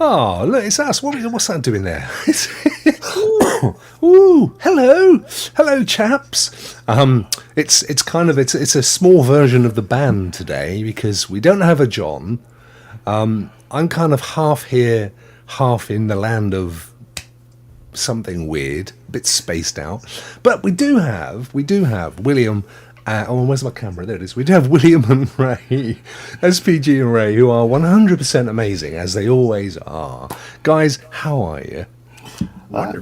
Oh, look, it's us. What's that doing there? Ooh, hello, chaps. It's kind of it's a small version of the band today because we don't have a John. I'm kind of half here, half in the land of something weird, a bit spaced out. But we do have William. Where's my camera? There it is. We do have William and Ray, SPG and Ray, who are 100% amazing, as they always are. Guys, how are you?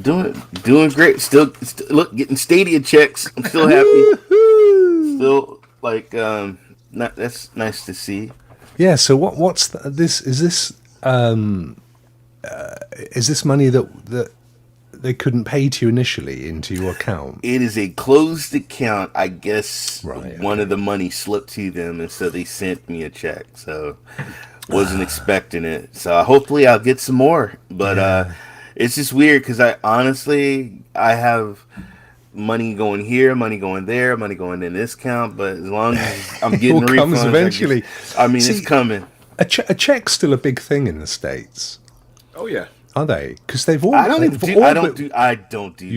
Doing great. Still look, getting Stadia checks. I'm still happy. Still that's nice to see. Yeah. So what's this? Is this money that they couldn't pay to you initially into your account? It is a closed account. I guess Right, one of the money slipped to them, and so they sent me a check. So wasn't expecting it. So hopefully I'll get some more. But it's just weird because I have money going here, money going there, money going in this account. But as long as I'm getting refunds, comes eventually. It's coming. A check's still a big thing in the States. Oh yeah. Are they? Because they've all. I don't do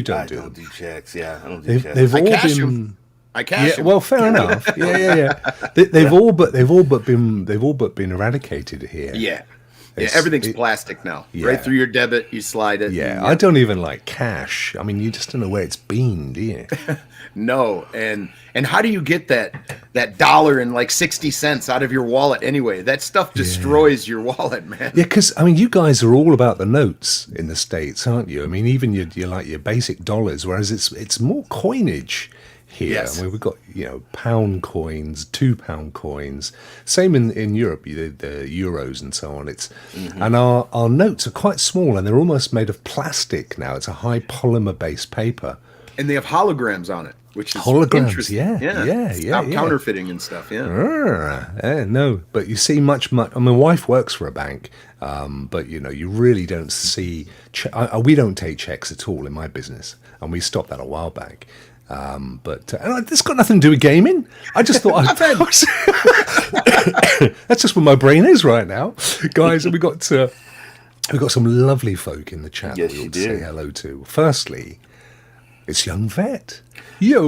checks. Yeah, I don't do checks. They've all cash been. 'em. I cash Yeah, well, fair enough. Yeah. They've all but been eradicated here. Yeah. It's- Everything's plastic now. Yeah. Right through your debit, you slide it. Yeah, I don't even like cash. I mean, you just don't know where it's been, do you? No, and how do you get that dollar and like 60 cents out of your wallet anyway? That stuff destroys your wallet, man. Yeah, because I mean, you guys are all about the notes in the States, aren't you? I mean, even your like your basic dollars, whereas it's more coinage here. Yes. I mean, we've got pound coins, £2 coins. Same in Europe, the euros and so on. And our notes are quite small, and they're almost made of plastic now. It's a high polymer based paper. And they have holograms on it, which is Holograms, interesting. yeah. Stop counterfeiting and stuff. Yeah. No, but you see much. I mean, my wife works for a bank, but you really don't see. We don't take checks at all in my business, and we stopped that a while back. But it's got nothing to do with gaming. I just thought that's just where my brain is right now, guys. And we got some lovely folk in the chat Yes, that we you ought to do. say hello to. Firstly, it's Young Vet. Yo.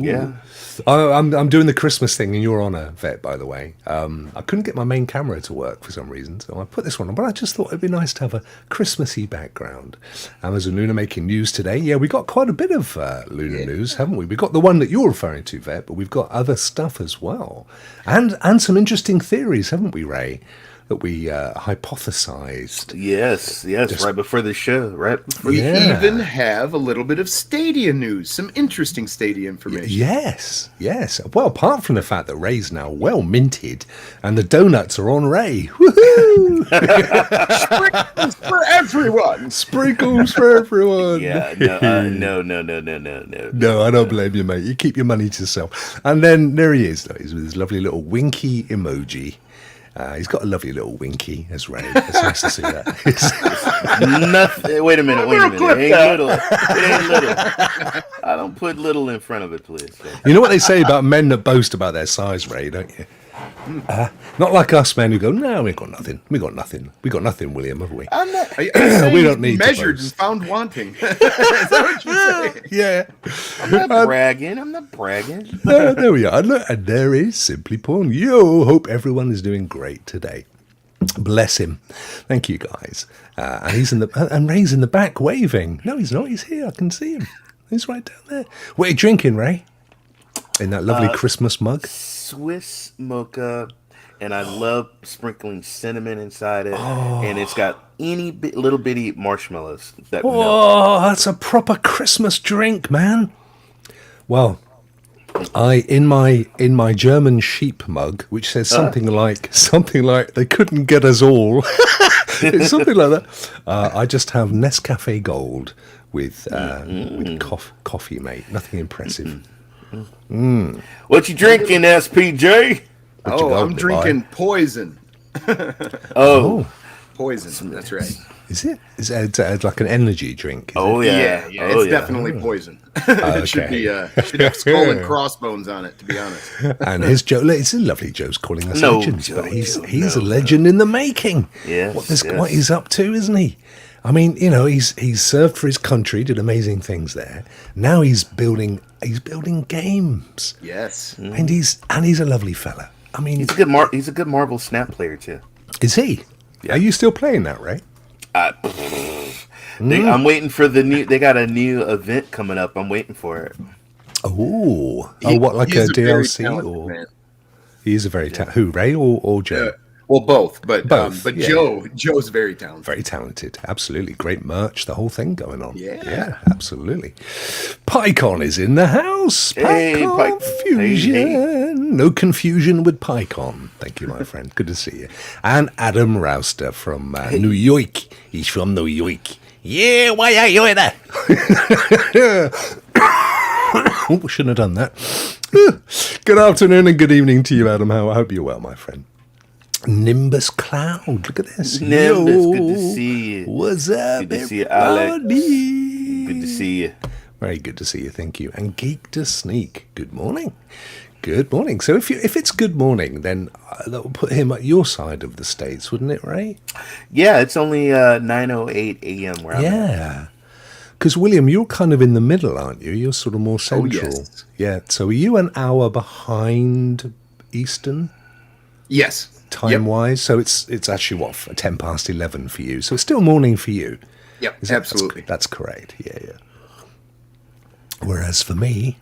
Yeah. I'm doing the Christmas thing in your honor, Vet, by the way. I couldn't get my main camera to work for some reason, so I put this one on, but I just thought it'd be nice to have a Christmassy background. Amazon Luna making news today. Yeah, we got quite a bit of Luna news, haven't we? We got the one that you're referring to, Vet, but we've got other stuff as well. And some interesting theories, haven't we, Ray? That we hypothesized. Yes, right before the show, We even have a little bit of Stadia news, some interesting Stadia information. Yes. Well, apart from the fact that Ray's now well minted and the donuts are on Ray. Woohoo! Sprinkles for everyone. Sprinkles for everyone. Yeah, no. No, I don't blame you, mate. You keep your money to yourself. And then there he is. He's with his lovely little winky emoji. He's got a lovely little winky, as Ray. It's nice to see that. Nothing. Wait a minute. It ain't little. I don't put little in front of it, please. You know what they say about men that boast about their size, Ray, don't you? Not like us men who go, no, we got nothing, William, have we? I'm not, We don't need to measured boast. and found wanting. Is that what you say? Yeah. I'm not bragging. There we are. Look, and there is Simply Porn. Yo, hope everyone is doing great today. Bless him. Thank you, guys. And Ray's in the back waving. No, he's not. He's here. I can see him. He's right down there. What are you drinking, Ray? In that lovely Christmas mug? Swiss mocha, and I love sprinkling cinnamon inside it, and it's got little bitty marshmallows that melt. Oh, that's a proper Christmas drink, man. Well, in my German sheep mug, which says something like they couldn't get us all. It's something like that. I just have Nescafe Gold with coffee, mate. Nothing impressive. What you drinking, SPJ? I'm drinking poison. Poison. That's right. Is it? Is it like an energy drink? Is Oh it? yeah, It's definitely poison. It should be should have skull and crossbones on it, to be honest. And his Joe, it's a lovely Joe's calling us No, legends, Joe, but he's no, a legend in the making. Yes, What he's up to, isn't he? I mean, he's served for his country, did amazing things there. Now he's building games. Yes. And he's a lovely fella. I mean, he's a good Marvel Snap player too. is he? Are you still playing that, Ray? I'm waiting for the new. They got a new event coming up. I'm waiting for it. What, like a He's very DLC? talented Or man. he is a very who, Ray or Joe? Well, both, but Both, but yeah. Joe's very talented. Very talented, absolutely. Great merch, the whole thing going on. Yeah. Absolutely. PyCon is in the house. Hey, PyCon Fusion. Hey. No confusion with PyCon. Thank you, my friend. Good to see you. And Adam Rouster from New York. He's from New York. Yeah, why are you there? Oh, shouldn't have done that. Good afternoon and good evening to you, Adam. I hope you're well, my friend. Nimbus Cloud. Look at this. Nimbus, good to see you. What's up, Good to see you, Alex. everybody? Good to see you. Very good to see you. Thank you. And Geek to Sneak. Good morning. Good morning. So if it's good morning, then that will put him at your side of the states, wouldn't it, Ray? Yeah, it's only 9:08 a.m. where I'm at. Yeah. Because, William, you're kind of in the middle, aren't you? You're sort of more central. yes. Yeah. So are you an hour behind Eastern Yes. time-wise? So it's actually, 10 past 11 for you. So it's still morning for you. Yep. Is that- Absolutely. That's correct. Yeah. Whereas for me,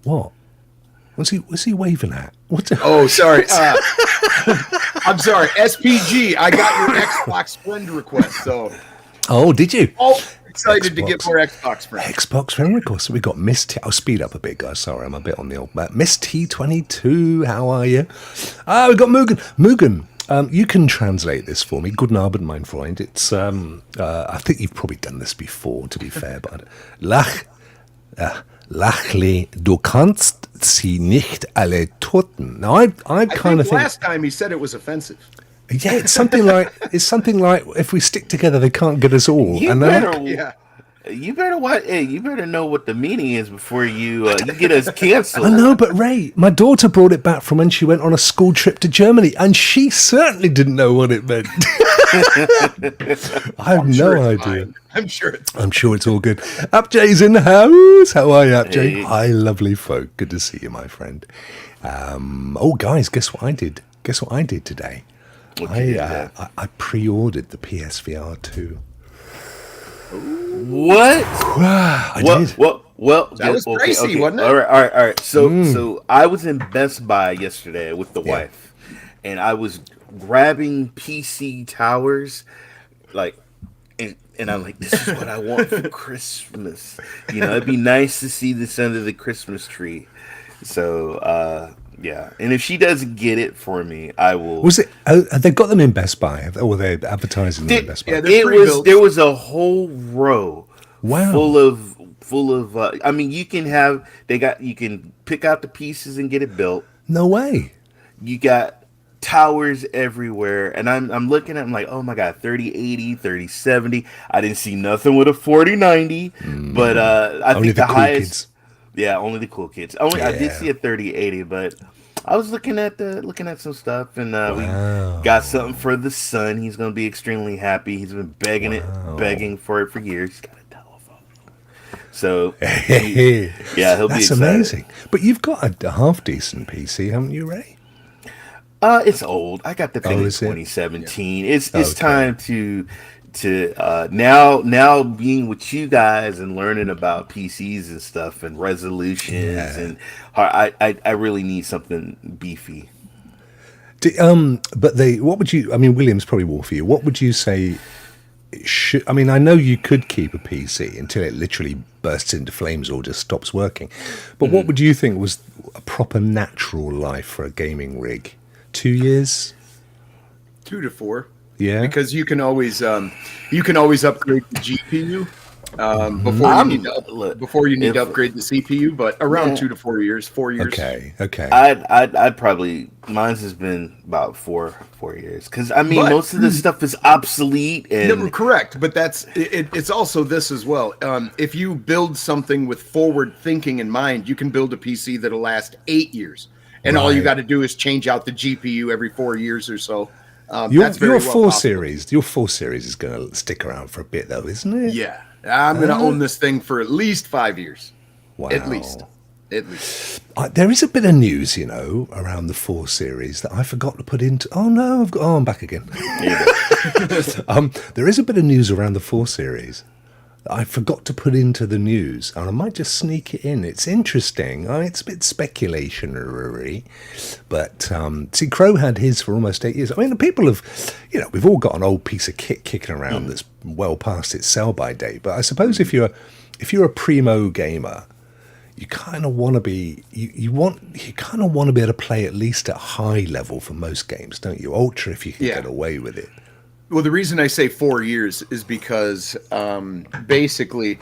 what? Was he waving at? What the Oh, sorry. I'm sorry. SPG. I got your Xbox friend request, so Oh, did you? excited to get Xbox. more Xbox friends. Xbox friend request. So we got Miss T. I'll speed up a bit, guys. Sorry, I'm a bit on the old Miss T22. How are you? We got Mugen. Mugen, you can translate this for me. Guten Abend, mein Freund. It's I think you've probably done this before, to be fair, but Lachli, du kannst sie nicht alle töten. Now, I kind of think last time he said it was offensive. yeah, it's something like if we stick together, they can't get us all. You And better, Yeah. you better what? Hey, you better know what the meaning is before you get us canceled. I know, but Ray, my daughter brought it back from when she went on a school trip to Germany, and she certainly didn't know what it meant. I have no idea. Fine. I'm sure it's I'm sure it's all good. Upjay's in the house. How are you, Upjay? Hey. Hi, lovely folk. Good to see you, my friend. Guys, guess what I did? Guess what I did today? I pre-ordered the PSVR 2. What? I did. Well, That was pricey, wasn't it? All right. So I was in Best Buy yesterday with the wife, and I was grabbing PC towers, and I'm like, this is what I want for Christmas. It'd be nice to see this under the Christmas tree. So, yeah. And if she doesn't get it for me, I will. Was it? They've got them in Best Buy, or they're advertising them in Best Buy. yeah, they're pre-built. There was a whole row. Wow. Full of. I mean, you can pick out the pieces and get it built. No way. You got towers everywhere, and I'm looking at. I'm like, oh my god, 3080, 3070. I didn't see nothing with a 4090, but I Only think the the cool highest. kids. Yeah, only the cool kids. I did see a 3080, but I was looking at some stuff, and we got something for the son. He's gonna be extremely happy. He's been begging for it for years. He's got a telephone, so he'll be That's excited. amazing. But you've got a half decent PC, haven't you, Ray? It's old. I got the thing in is it? 2017. It's Okay. time to now being with you guys and learning about PCs and stuff and resolutions and I really need something beefy. But what would you? I mean, William's probably more for you. What would you say? I mean, I know you could keep a PC until it literally bursts into flames or just stops working. But what would you think was a proper natural life for a gaming rig? 2 years? 2 to 4. Yeah. Because you can always upgrade the GPU. before you need to upgrade the CPU, but around 2 to 4 years, 4 years. Okay. I'd probably, mine's has been about 4 years, because I mean most of this stuff is obsolete. And correct, but it's also this as well. If you build something with forward thinking in mind, you can build a PC that'll last 8 years, and all you got to do is change out the GPU every 4 years or so. Your 4 series is going to stick around for a bit, though, isn't it? Yeah, I'm going to own this thing for at least 5 years. Wow. At least. There is a bit of news, around the 4 series that I forgot to put into. Oh no, I'm back again. There is a bit of news around the 4 series that I forgot to put into the news, and I might just sneak it in. It's interesting. It's a bit speculationary, but see, Crow had his for almost 8 years. I mean, the people have, we've all got an old piece of kit kicking around that's well past its sell-by date. But I suppose if you're a primo gamer, you kind of want to be kind of want to be able to play at least at high level for most games, don't you? Ultra, if you can get away with it. Well, the reason I say 4 years is because basically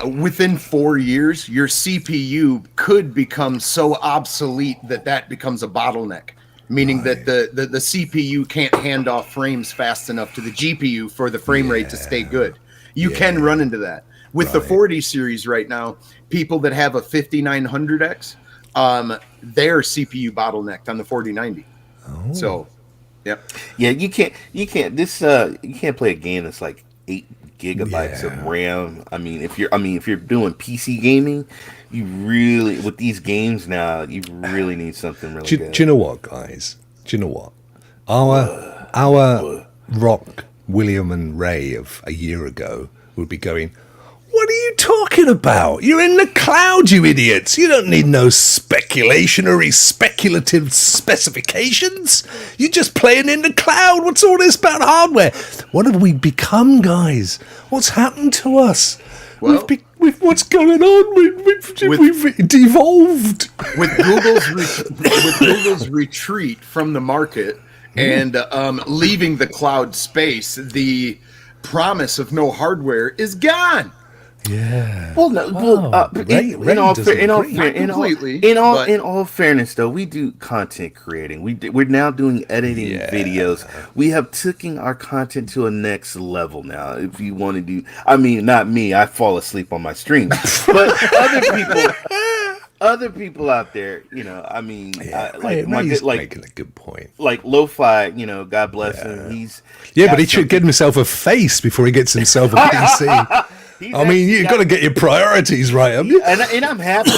within 4 years, your CPU could become so obsolete that becomes a bottleneck, meaning that the CPU can't hand off frames fast enough to the GPU for the frame rate to stay good. You can run into that. With the 40 series right now, people that have a 5900X, they're CPU bottlenecked on the 4090. Oh. So, yeah, you can't play a game that's like 8 gigabytes of RAM. I mean, if you're doing PC gaming, you really, with these games now, you really need something really good. Do you know what, guys? Do you know what? Our Rokk, William and Ray of a year ago would be going, "What are you talking about? You're in the cloud, you idiots. You don't need no speculative specifications. You're just playing in the cloud. What's all this about hardware? What have we become, guys? What's happened to us? Well, what's going on? We've devolved." With Google's retreat from the market and leaving the cloud space, the promise of no hardware is gone. Yeah. Well, no. In all fairness, though, we do content creating. We're now doing editing videos. We have taken our content to a next level now. If you want to do, I mean, not me. I fall asleep on my stream, but other people out there, I mean, making a good point. Like Lo-Fi, God bless him. But he should get himself a face before he gets himself a PC. You've got to get your priorities right, haven't you? And I'm happy.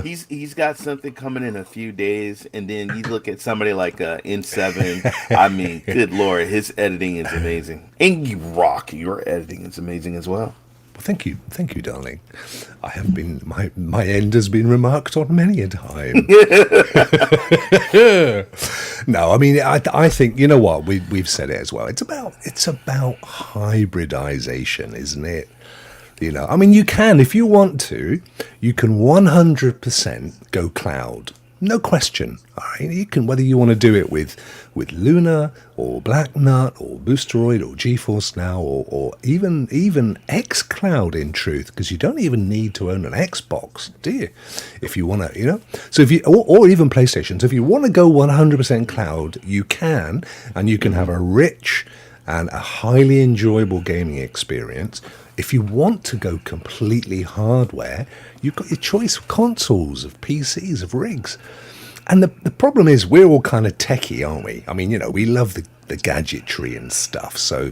He's got something coming in a few days, and then you look at somebody like N7. I mean, good Lord, his editing is amazing. And Rokk, your editing is amazing as well. Well, thank you, darling. I have been my end has been remarked on many a time. No, I mean, I think, you know what, we've said it as well. It's about hybridization, isn't it? I mean, you can, if you want to, you can 100% go cloud. No question. All right, you can, whether you want to do it with Luna or Black Nut or Boosteroid or GeForce Now or even xCloud, in truth, because you don't even need to own an Xbox, do you? If you want to, So if you or even PlayStation. So if you want to go 100% cloud, you can, and you can have a rich and a highly enjoyable gaming experience. If you want to go completely hardware, you've got your choice of consoles, of PCs, of rigs. And the problem is we're all kind of techie, aren't we? I mean, we love the gadgetry and stuff. So,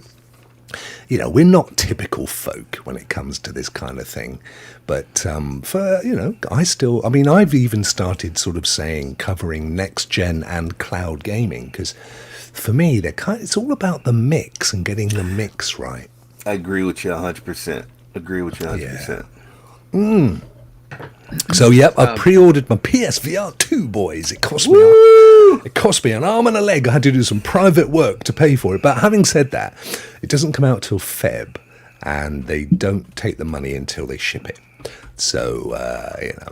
we're not typical folk when it comes to this kind of thing. But I've even started sort of covering next gen and cloud gaming, because for me, it's all about the mix and getting the mix right. I agree with you 100%. So, I pre-ordered my PSVR 2, boys. It cost me an arm and a leg. I had to do some private work to pay for it. But having said that, it doesn't come out till Feb, and they don't take the money until they ship it. So,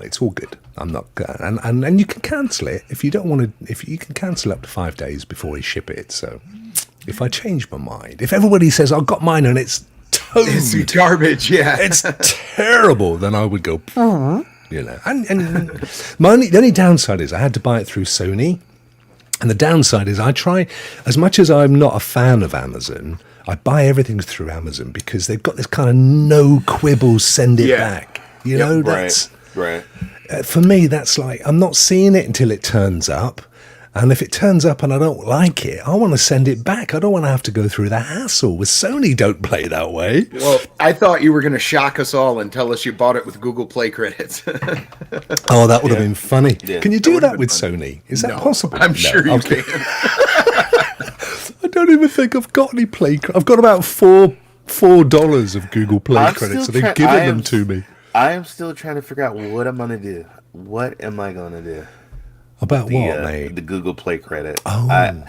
it's all good. I'm not, and you can cancel it if you don't want to. If you can cancel up to 5 days before they ship it. So, if I change my mind, if everybody says I've got mine and it's It's garbage. Yeah, It's terrible. Then I would go, you know. And the only downside is I had to buy it through Sony. And the downside is I try, as much as I'm not a fan of Amazon, I buy everything through Amazon because they've got this kind of no quibbles, send it back. You know, that's right. For me, that's like, I'm not seeing it until it turns up. And if it turns up and I don't like it, I want to send it back. I don't want to have to go through the hassle. With Sony, don't play that way. Well, I thought you were going to shock us all and tell us you bought it with Google Play credits. Oh, that would have been funny. Yeah. Can you do that with Sony? Is that possible? I'm sure you can. I don't even think I've got any Play. I've got about $4 of Google Play credits, so they've given them to me. I am still trying to figure out what I'm going to do. What am I going to do? About what, mate? The Google Play credit. Oh. I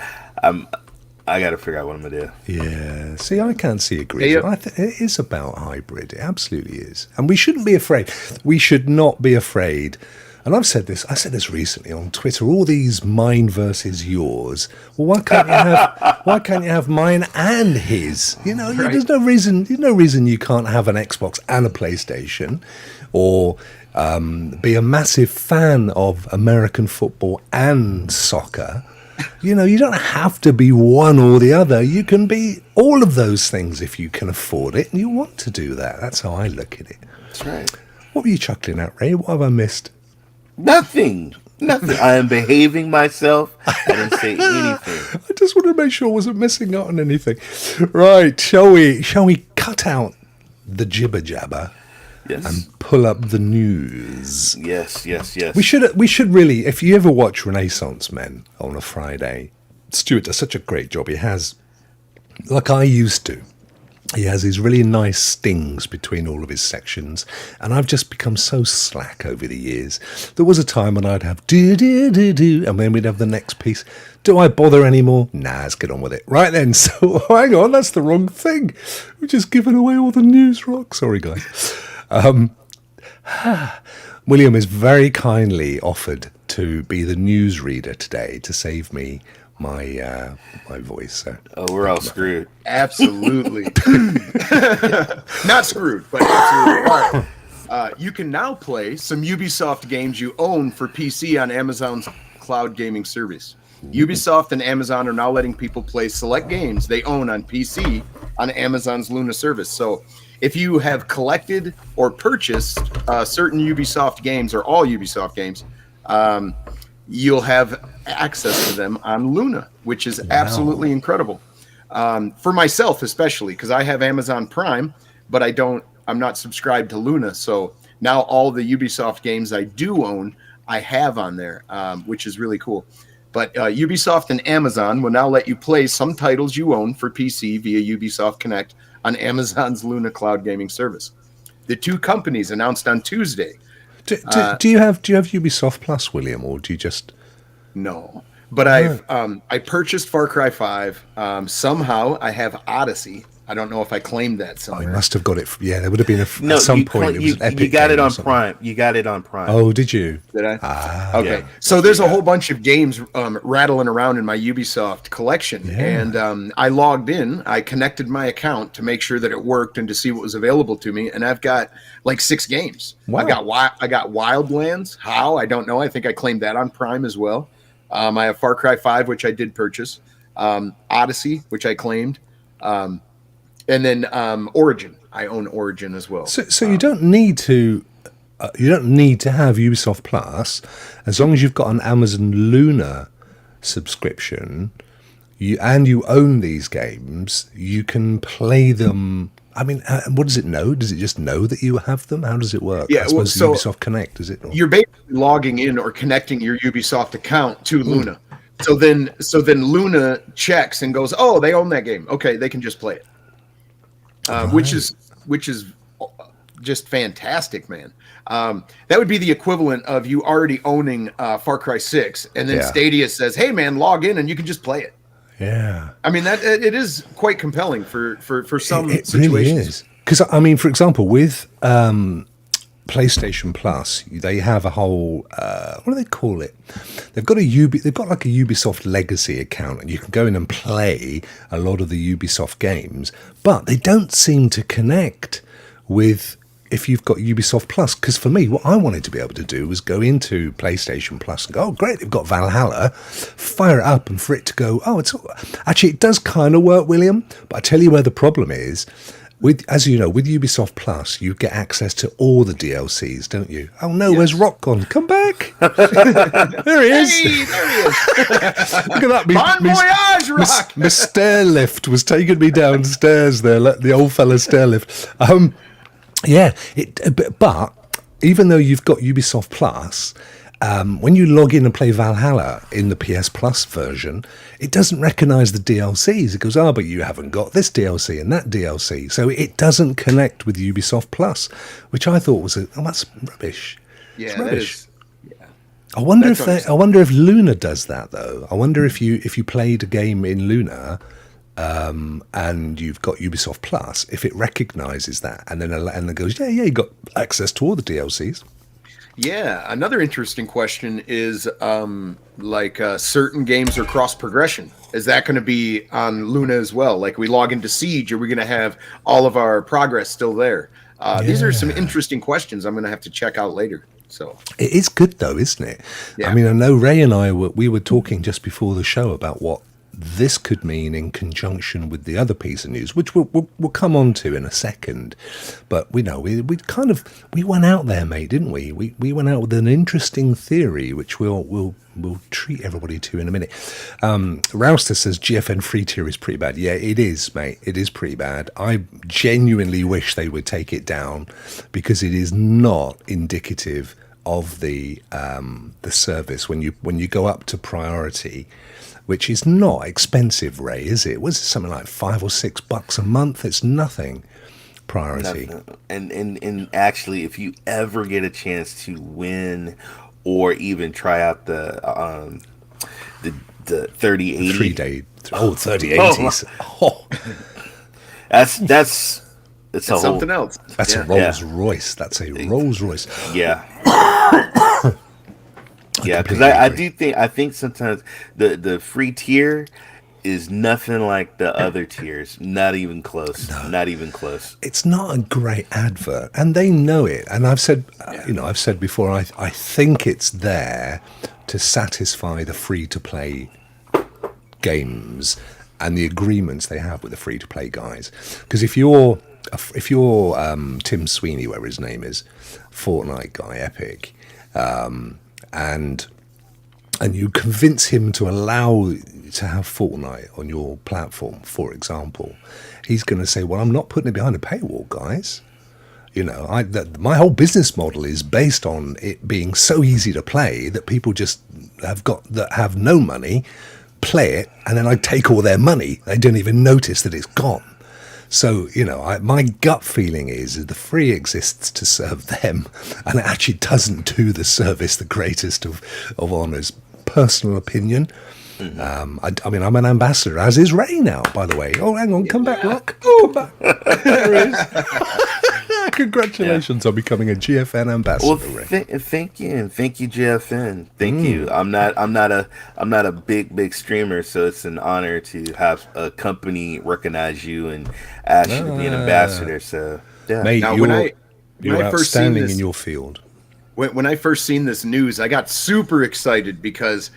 got to figure out what I'm going to do. Yeah. See, I can't see a reason. It is about hybrid. It absolutely is. And we shouldn't be afraid. We should not be afraid. And I said this recently on Twitter, all these mine versus yours. Well, why can't you have mine and his? You know, Right. there's no reason you can't have an Xbox and a PlayStation, or be a massive fan of American football and soccer. You know, you don't have to be one or the other. You can be all of those things if you can afford it and you want to do that. That's how I look at it. That's right. What were you chuckling at, Ray? What have I missed? Nothing. I am behaving myself. I didn't say anything. I just wanted to make sure I wasn't missing out on anything. Right, shall we cut out the jibber jabber Yes. and pull up the news? Yes. We should really, if you ever watch Renaissance Men on a Friday, Stuart does such a great job. He has, like I used to, he has these really nice stings between all of his sections, and I've just become so slack over the years. There was a time when I'd have do, and then we'd have the next piece. Do I bother anymore? Nah, let's get on with it. Right then, so hang on, that's the wrong thing. We've just given away all the news, Rokk. Sorry, guys. William has very kindly offered to be the newsreader today to save me my voice. So. Oh, we're all screwed. Absolutely. Not screwed, but absolutely. All right. You can now play some Ubisoft games you own for PC on Amazon's cloud gaming service. Ubisoft and Amazon are now letting people play select games they own on PC on Amazon's Luna service. So if you have collected or purchased certain Ubisoft games or all Ubisoft games, you'll have access to them on Luna, which is absolutely incredible. For myself, especially because I have Amazon Prime, but I'm not subscribed to Luna. So now all the Ubisoft games I do own, I have on there, which is really cool. But Ubisoft and Amazon will now let you play some titles you own for PC via Ubisoft Connect on Amazon's Luna cloud gaming service. The two companies announced on Tuesday. Do you have Ubisoft Plus, William, or do you just? No, but I purchased Far Cry 5. Somehow I have Odyssey. I don't know if I claimed that I somewhere. must have got it. Yeah, there would have been at some point. It was an Epic. You got game it or on something. Prime. You got it on Prime. Oh, did you? Did I? Okay. yeah. So there's a whole bunch of games rattling around in my Ubisoft collection. Yeah. And I logged in. I connected my account to make sure that it worked and to see what was available to me. And I've got like 6 games. Wow. I got Wildlands. How? I don't know. I think I claimed that on Prime as well. I have Far Cry 5, which I did purchase. Odyssey, which I claimed. And then Origin. I own Origin as well. So you don't need to. You don't need to have Ubisoft Plus, as long as you've got an Amazon Luna subscription. You own these games. You can play them. I mean, what does it know? Does it just know that you have them? How does it work? Yeah, I suppose well, Ubisoft Connect, is it? You're basically logging in or connecting your Ubisoft account to Luna. So then Luna checks and goes, "Oh, they own that game. Okay, they can just play it." Which is just fantastic, man. That would be the equivalent of you already owning Far Cry 6, and then Stadia says, "Hey, man, log in and you can just play it." Yeah. I mean, that it is quite compelling for some It situations. really is. Because I mean, for example, with PlayStation Plus, they have a whole what do they call it? They've got like a Ubisoft Legacy account, and you can go in and play a lot of the Ubisoft games, but they don't seem to connect with if you've got Ubisoft Plus. Because for me, what I wanted to be able to do was go into PlayStation Plus and go, oh great, they've got Valhalla, fire it up, and for it to go, oh, it does kind of work, William. But I tell you where the problem is. As you know, with Ubisoft Plus, you get access to all the DLCs, don't you? Oh no, where's Rokk gone? Come back! There he is. Hey, there he is. Look at that. Bon voyage, Rokk. My stair lift was taking me downstairs there, the old fella stair lift. Yeah, but even though you've got Ubisoft Plus, when you log in and play Valhalla in the PS Plus version, it doesn't recognize the DLCs. It goes, but you haven't got this DLC and that DLC. So it doesn't connect with Ubisoft Plus, which I thought was, that's rubbish. Yeah, it's rubbish. that is. Yeah. I wonder if Luna does that though. I wonder if you played a game in Luna, and you've got Ubisoft Plus, if it recognizes that and then it goes, yeah, you got access to all the DLCs. Yeah, another interesting question is certain games are cross progression. Is that going to be on Luna as well? Like we log into Siege, are we going to have all of our progress still there? These are some interesting questions I'm going to have to check out later. So it is good though, isn't it? Yeah. I mean, I know Ray and I were talking just before the show about what this could mean in conjunction with the other piece of news, which we'll come on to in a second. But we went out there, mate, didn't we? We went out with an interesting theory, which we'll treat everybody to in a minute. Rouster says GFN free tier is pretty bad. Yeah, it is, mate. It is pretty bad. I genuinely wish they would take it down because it is not indicative of the service when you go up to priority, which is not expensive, Ray, is it? Was it something like $5 or $6 a month? It's nothing. Priority. Nothing. And actually, if you ever get a chance to win or even try out the 3080, 3-day. 3080s. Oh. That's something else. That's a Rolls Royce. That's a Rolls Royce. Yeah. Yeah, because I think sometimes the free tier is nothing like the other tiers. Not even close. No. Not even close. It's not a great advert, and they know it. And I've said, I've said before, I think it's there to satisfy the free-to-play games and the agreements they have with the free-to-play guys. Because if you're Tim Sweeney, whatever his name is, Fortnite guy, Epic. And you convince him to allow to have Fortnite on your platform, for example, he's going to say, well, I'm not putting it behind a paywall, guys. My whole business model is based on it being so easy to play that people just have no money, play it, and then I take all their money. They don't even notice that it's gone. So, my gut feeling is the free exists to serve them, and it actually doesn't do the service the greatest of honours. Personal opinion. Mm-hmm. I mean, I'm an ambassador, as is Ray now, by the way. Oh, hang on, come back, Rokk. Come back. There he is. Congratulations on becoming a GFN ambassador, Ray. Thank you, GFN. Thank you. I'm not a big streamer, so it's an honor to have a company recognize you and ask you to be an ambassador. So, yeah. Mate, now, you're outstanding in your field. When I first seen this news, I got super excited because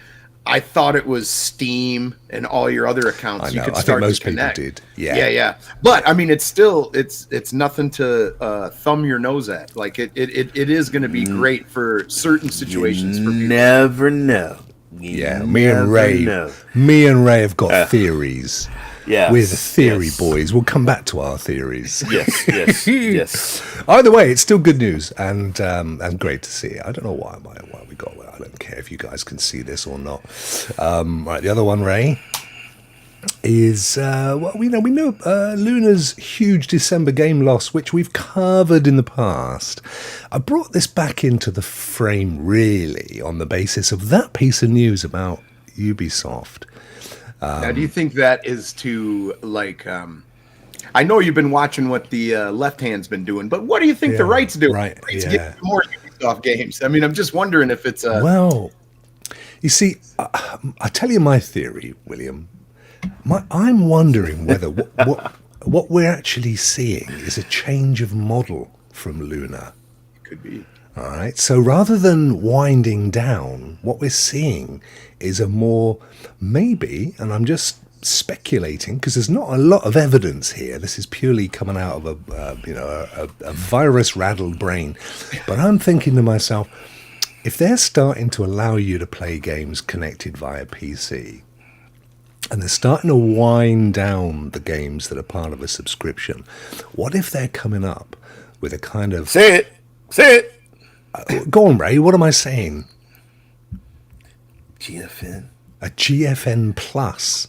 I thought it was Steam and all your other accounts. You could start to connect. People did. Yeah. But I mean, it's still it's nothing to thumb your nose at. Like it is going to be great for certain situations. You never know. Me and Ray have got theories. Yeah, we're the theory boys. We'll come back to our theories. Yes. Either way, it's still good news and great to see it. I don't know why we got. I don't care if you guys can see this or not. Right, the other one, Ray, is we know Luna's huge December game loss, which we've covered in the past. I brought this back into the frame really on the basis of that piece of news about Ubisoft. Now, do you think that is to I know you've been watching what the left hand's been doing, but what do you think the right's doing? Right, Right's getting more Ubisoft games. I mean, I'm just wondering if it's a... Well, you see, I tell you my theory, William. I'm wondering whether what we're actually seeing is a change of model from Luna. Could be. All right. So rather than winding down, what we're seeing is a more maybe, and I'm just speculating because there's not a lot of evidence here. This is purely coming out of a virus-raddled brain. But I'm thinking to myself, if they're starting to allow you to play games connected via PC, and they're starting to wind down the games that are part of a subscription, what if they're coming up with a kind of... Say it. Go on, Ray. What am I saying? GFN. A GFN Plus.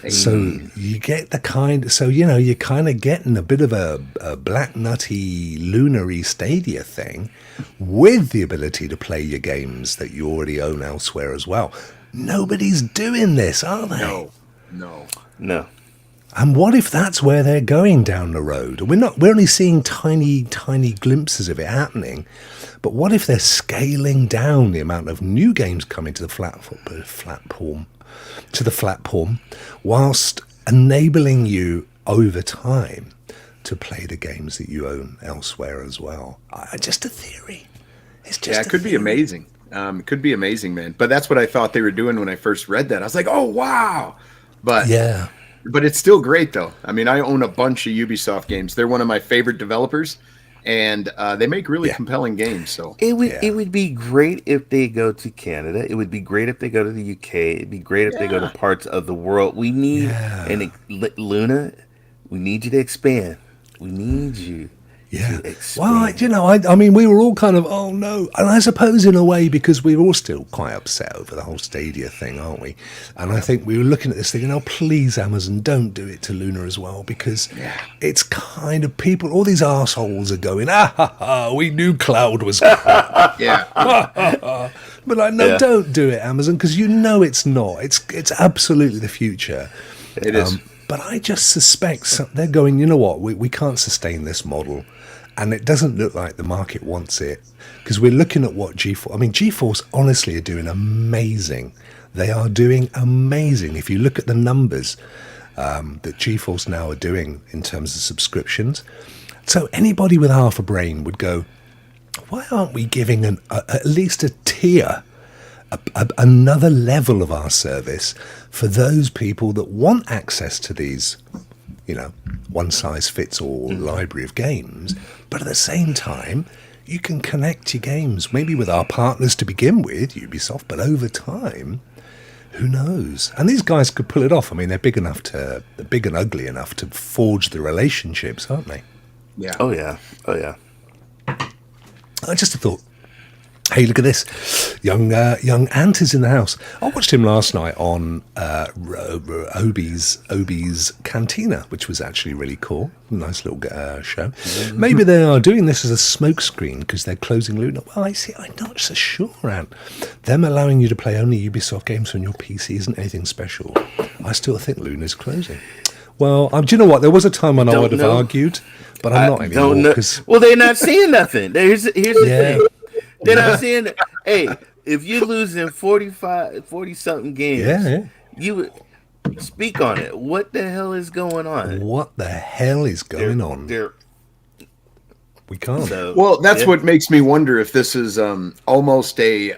So you get the kind... So, you're kind of getting a bit of a black nutty lunary Stadia thing with the ability to play your games that you already own elsewhere as well. Nobody's doing this, are they? No. And what if that's where they're going down the road? We're only seeing tiny glimpses of it happening. But what if they're scaling down the amount of new games coming to the platform, whilst enabling you over time to play the games that you own elsewhere as well? Just a theory. It's just it could be amazing. It could be amazing, man. But that's what I thought they were doing when I first read that. I was like, oh, wow. But yeah. But it's still great, though. I mean, I own a bunch of Ubisoft games. They're one of my favorite developers, and they make really compelling games. So it would be great if they go to Canada. It would be great if they go to the UK. It'd be great if they go to parts of the world. We need Luna. We need you to expand. We need you. Yeah. Well, I mean, we were all kind of, oh no. And I suppose in a way, because we were all still quite upset over the whole Stadia thing, aren't we? And I think we were looking at this thinking, oh, please, Amazon, don't do it to Luna as well, because it's kind of people, all these assholes are going, we knew cloud was crap. But I know, don't do it, Amazon, because it's not. It's absolutely the future. It is. But I just suspect they're going, you know what, we can't sustain this model. And it doesn't look like the market wants it, because we're looking at what GeForce... I mean, GeForce honestly are doing amazing. They are doing amazing. If you look at the numbers that GeForce now are doing in terms of subscriptions. So anybody with half a brain would go, why aren't we giving at least a tier, another level of our service for those people that want access to these, one-size-fits-all library of games, but at the same time, you can connect your games, maybe with our partners to begin with, Ubisoft, but over time, who knows? And these guys could pull it off. I mean, they're big and ugly enough to forge the relationships, aren't they? Yeah. Oh, yeah. I just thought, hey, look at this. Young Ant is in the house. I watched him last night on Obi's Cantina, which was actually really cool. Nice little show. Maybe they are doing this as a smokescreen because they're closing Luna. Well, I'm not so sure, Ant. Them allowing you to play only Ubisoft games on your PC isn't anything special. I still think Luna's closing. Well, do you know what? There was a time when I would have argued, but I'm not anymore. Well, they're not seeing nothing. Here's the thing. They're not seeing it. Hey, if you're losing 40-something games, you would speak on it. What the hell is going on? What the hell is going on? We can't. Well, that's what makes me wonder if this is almost a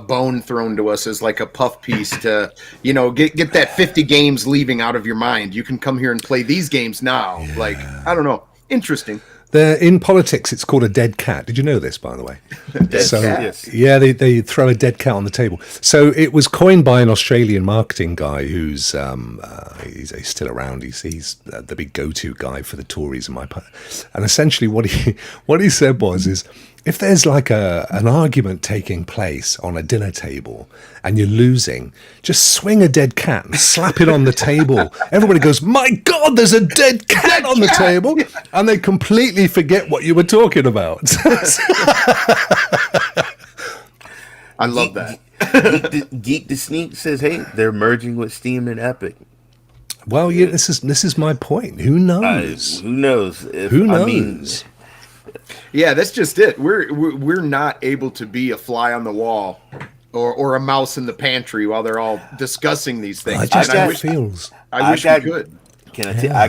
bone thrown to us as like a puff piece to, get that 50 games leaving out of your mind. You can come here and play these games now. Yeah. Like, I don't know. Interesting. In politics, it's called a dead cat. Did you know this, by the way? Cat? Yes. Yeah, they throw a dead cat on the table. So it was coined by an Australian marketing guy who's he's still around. He's the big go-to guy for the Tories in my part. And essentially, what he said is, if there's like an argument taking place on a dinner table and you're losing, just swing a dead cat and slap it on the table. Everybody goes, my God, there's a dead cat on the table. And they completely forget what you were talking about. I love that. Geek the Sneak says, hey, they're merging with Steam and Epic. Well, yeah, this is my point. Who knows? Who knows? Who knows? Yeah, that's just it. We're not able to be a fly on the wall or a mouse in the pantry while they're all discussing these things. I wish we could. Can I tell I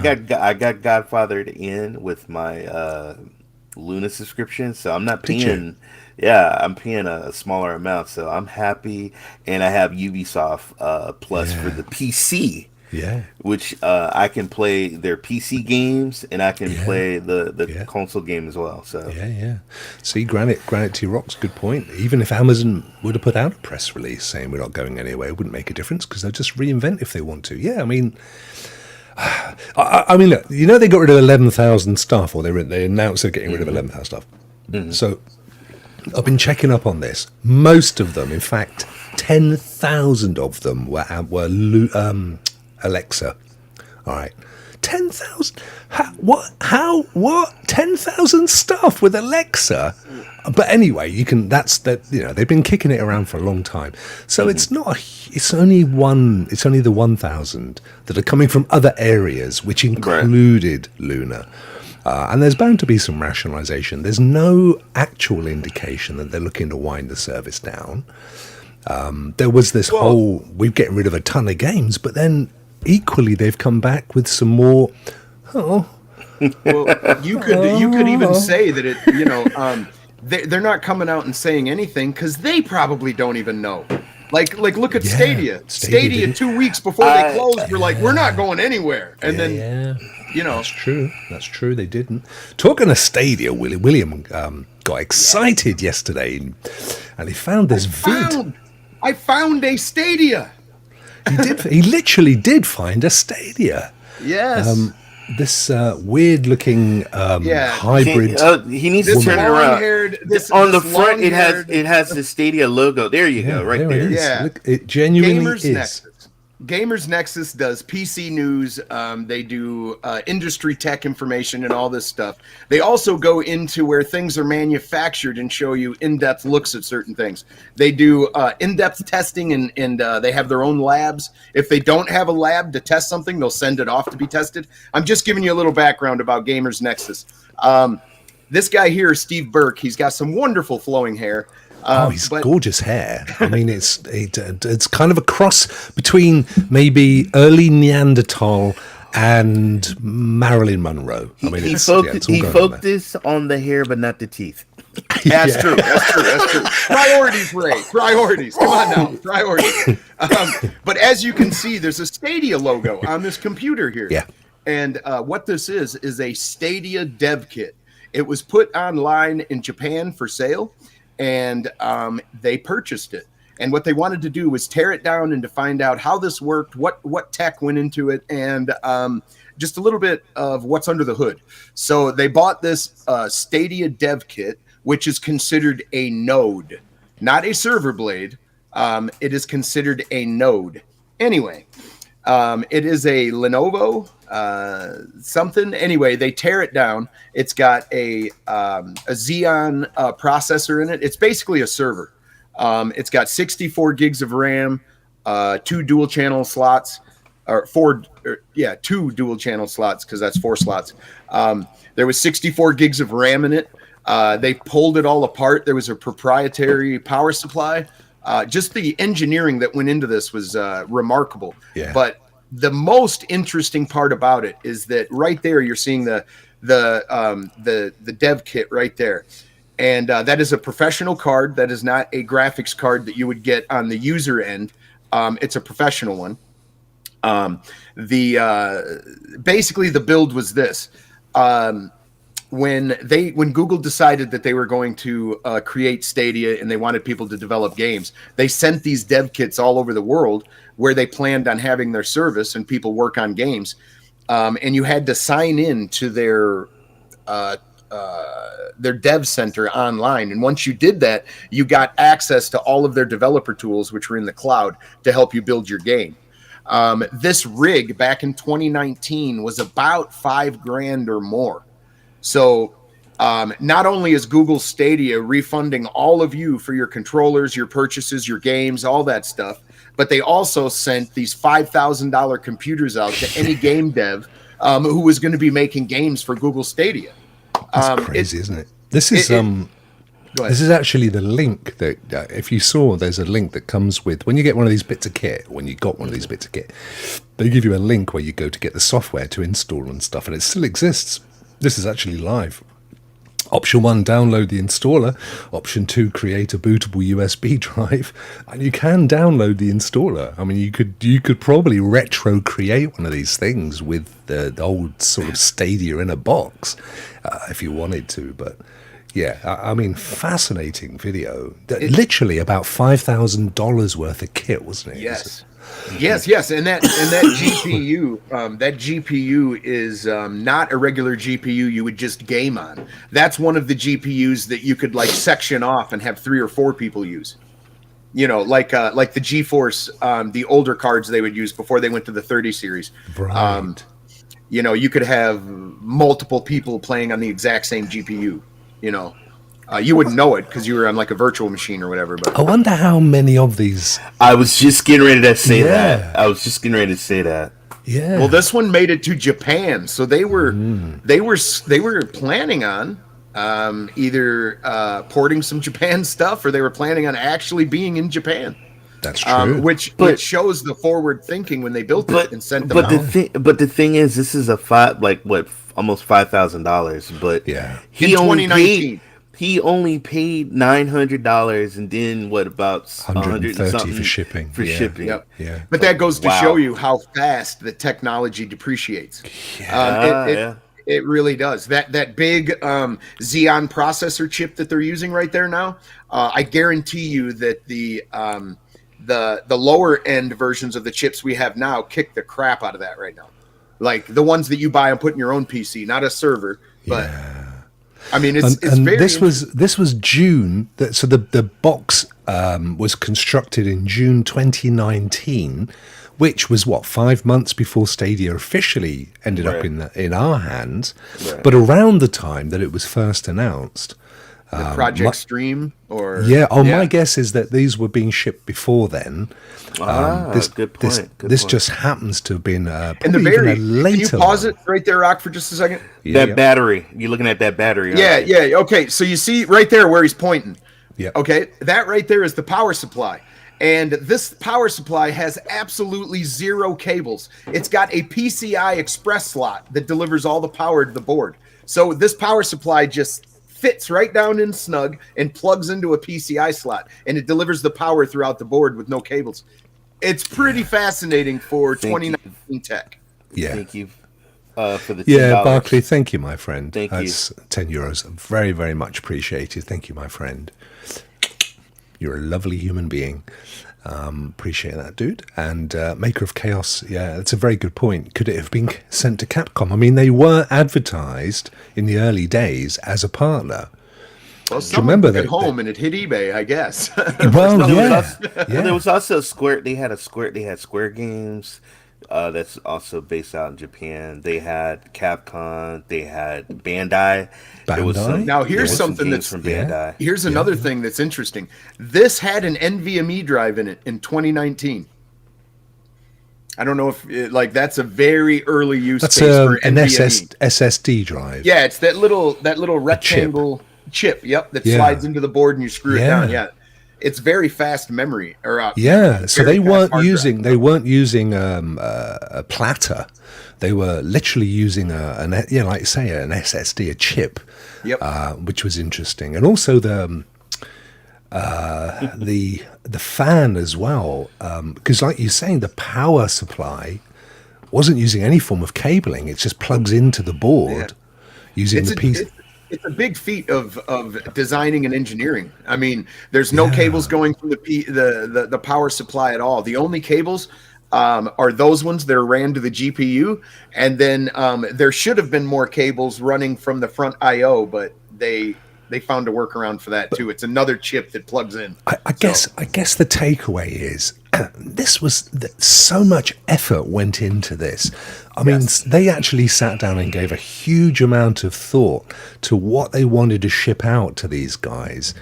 got Godfathered in with my Luna subscription, so I'm not paying. Yeah, I'm paying a smaller amount, so I'm happy, and I have Ubisoft Plus for the PC. Yeah, which I can play their PC games, and I can play the console game as well. So yeah. See, granite to Rock's good point. Even if Amazon would have put out a press release saying we're not going anywhere, it wouldn't make a difference because they'll just reinvent if they want to. Yeah, I mean, look, they got rid of 11,000 staff, or they announced they're getting rid of 11,000 staff. Mm-hmm. So I've been checking up on this. Most of them, in fact, 10,000 of them were Alexa. All right. 10,000? What? 10,000 staff with Alexa? But anyway, they've been kicking it around for a long time. So it's only the 1,000 that are coming from other areas, which included Luna. And there's bound to be some rationalization. There's no actual indication that they're looking to wind the service down. There was this we're getting rid of a ton of games, but then equally they've come back with some more. Well, you could even say that they're not coming out and saying anything because they probably don't even know. Like look at Stadia. Stadia 2 weeks before they closed, we're like, we're not going anywhere, and that's true. They didn't. Talking of Stadia, William got excited yesterday, and he found this vid. I found a Stadia. He literally did find a Stadia. Yes. This weird-looking hybrid. He needs to turn it around. On the front, it has the Stadia logo. There you go, right there. Yeah, look, it genuinely is. Gamers Nexus does PC news. They do industry tech information and all this stuff. They also go into where things are manufactured and show you in-depth looks at certain things. They do in-depth testing and they have their own labs. If they don't have a lab to test something, they'll send it off to be tested. I'm just giving you a little background about Gamers Nexus. This guy here, Steve Burke, he's got some wonderful flowing hair. He's gorgeous hair. I mean, it's kind of a cross between maybe early Neanderthal and Marilyn Monroe. I mean, he focused on the hair, but not the teeth. That's true. Priorities, Ray. Priorities. Come on now. Priorities. But as you can see, there's a Stadia logo on this computer here. Yeah. And what this is a Stadia dev kit. It was put online in Japan for sale. And they purchased it. And what they wanted to do was tear it down and to find out how this worked, what tech went into it, and just a little bit of what's under the hood. So they bought this Stadia dev kit, which is considered a node, not a server blade. It is considered a node. Anyway, it is a Lenovo something. Anyway, they tear it down. It's got a Xeon processor in it. It's basically a server. It's got 64 gigs of RAM, 2 dual channel slots, two dual channel slots because that's 4 slots. There was 64 gigs of RAM in it. They pulled it all apart. There was a proprietary power supply. Just the engineering that went into this was remarkable. Yeah. But the most interesting part about it is that right there you're seeing the dev kit right there, and that is a professional card. That is not a graphics card that you would get on the user end. It's a professional one. Basically the build was this. When Google decided that they were going to create Stadia and they wanted people to develop games, they sent these dev kits all over the world where they planned on having their service and people work on games. And you had to sign in to their dev center online. And once you did that, you got access to all of their developer tools, which were in the cloud, to help you build your game. This rig back in 2019 was about $5,000 or more. So not only is Google Stadia refunding all of you for your controllers, your purchases, your games, all that stuff, but they also sent these $5,000 computers out to any game dev who was going to be making games for Google Stadia. That's crazy, isn't it? This is Go ahead. this is actually the link that if you saw, there's a link that comes with when you get one of these bits of kit. When you got one of these bits of kit, they give you a link where you go to get the software to install and stuff, and it still exists. This is actually live. Option 1, download the installer. Option 2, create a bootable USB drive, and you can download the installer. I mean, you could probably retro create one of these things with the old sort of Stadia in a box if you wanted to. But yeah, I mean, fascinating video. Literally about $5,000 worth of kit, wasn't it? Yes. Yes, and that GPU, that GPU is not a regular GPU you would just game on. That's one of the GPUs that you could like section off and have 3 or 4 people use. You know, like the GeForce, the older cards they would use before they went to the 30 series. Right. You know, you could have multiple people playing on the exact same GPU. You know, you wouldn't know it because you were on like a virtual machine or whatever. But I wonder how many of these. I was just getting ready to say that. Yeah. Well, this one made it to Japan, so they were planning on either porting some Japan stuff, or they were planning on actually being in Japan. That's true. Which shows the forward thinking when they built it and sent them out. The thing is, this is almost $5,000. But in 2019. He only paid $900, and then about $130 for shipping. Yep. Yeah. But that goes to show you how fast the technology depreciates. It really does. That big Xeon processor chip that they're using right there now, I guarantee you that the lower end versions of the chips we have now kick the crap out of that right now. Like the ones that you buy and put in your own PC, not a server, but. Yeah. I mean, it's very. This was June. So the box was constructed in June 2019, which was 5 months before Stadia officially ended up in our hands. Right. But around the time that it was first announced, the Project Stream, or my guess is that these were being shipped before then. Good point. This just happens to have been in the very later. Can you pause it right there, Rokk, for just a second? Battery. You're looking at that battery. Yeah. Okay, so you see right there where he's pointing. Yeah. Okay, that right there is the power supply. And this power supply has absolutely 0 cables. It's got a PCI Express slot that delivers all the power to the board. So this power supply just fits right down in snug and plugs into a PCI slot, and it delivers the power throughout the board with no cables. It's pretty fascinating for 2019 tech. Yeah. Thank you for the $10. Barclay, thank you, my friend. That's €10. Very, very much appreciated. Thank you, my friend. You're a lovely human being. Appreciate that, dude. And Maker of Chaos, that's a very good point. Could it have been sent to Capcom? I mean, they were advertised in the early days as a partner. Well, someone took it home and it hit eBay, I guess. There was also Square. They had Square Games. That's also based out in Japan. They had Capcom. They had Bandai. Now here's something that's from Bandai. Here's another thing that's interesting. This had an NVMe drive in it in 2019. I don't know if that's a very early use case for an NVMe. SSD drive. Yeah, it's that little rectangle chip. Yep, that slides into the board and you screw it down. Yeah. It's very fast memory. So they weren't using a platter. They were literally using like you say, an SSD, a chip. Yep. Which was interesting, and also the fan as well, because like you're saying, the power supply wasn't using any form of cabling. It just plugs into the board using the PC. It's a big feat of designing and engineering. I mean, there's no cables going from the power supply at all. The only cables are those ones that are ran to the GPU, and then there should have been more cables running from the front I/O, but they found a workaround for that too. It's another chip that plugs in. I guess the takeaway is this was so much effort went into this. I mean, they actually sat down and gave a huge amount of thought to what they wanted to ship out to these guys.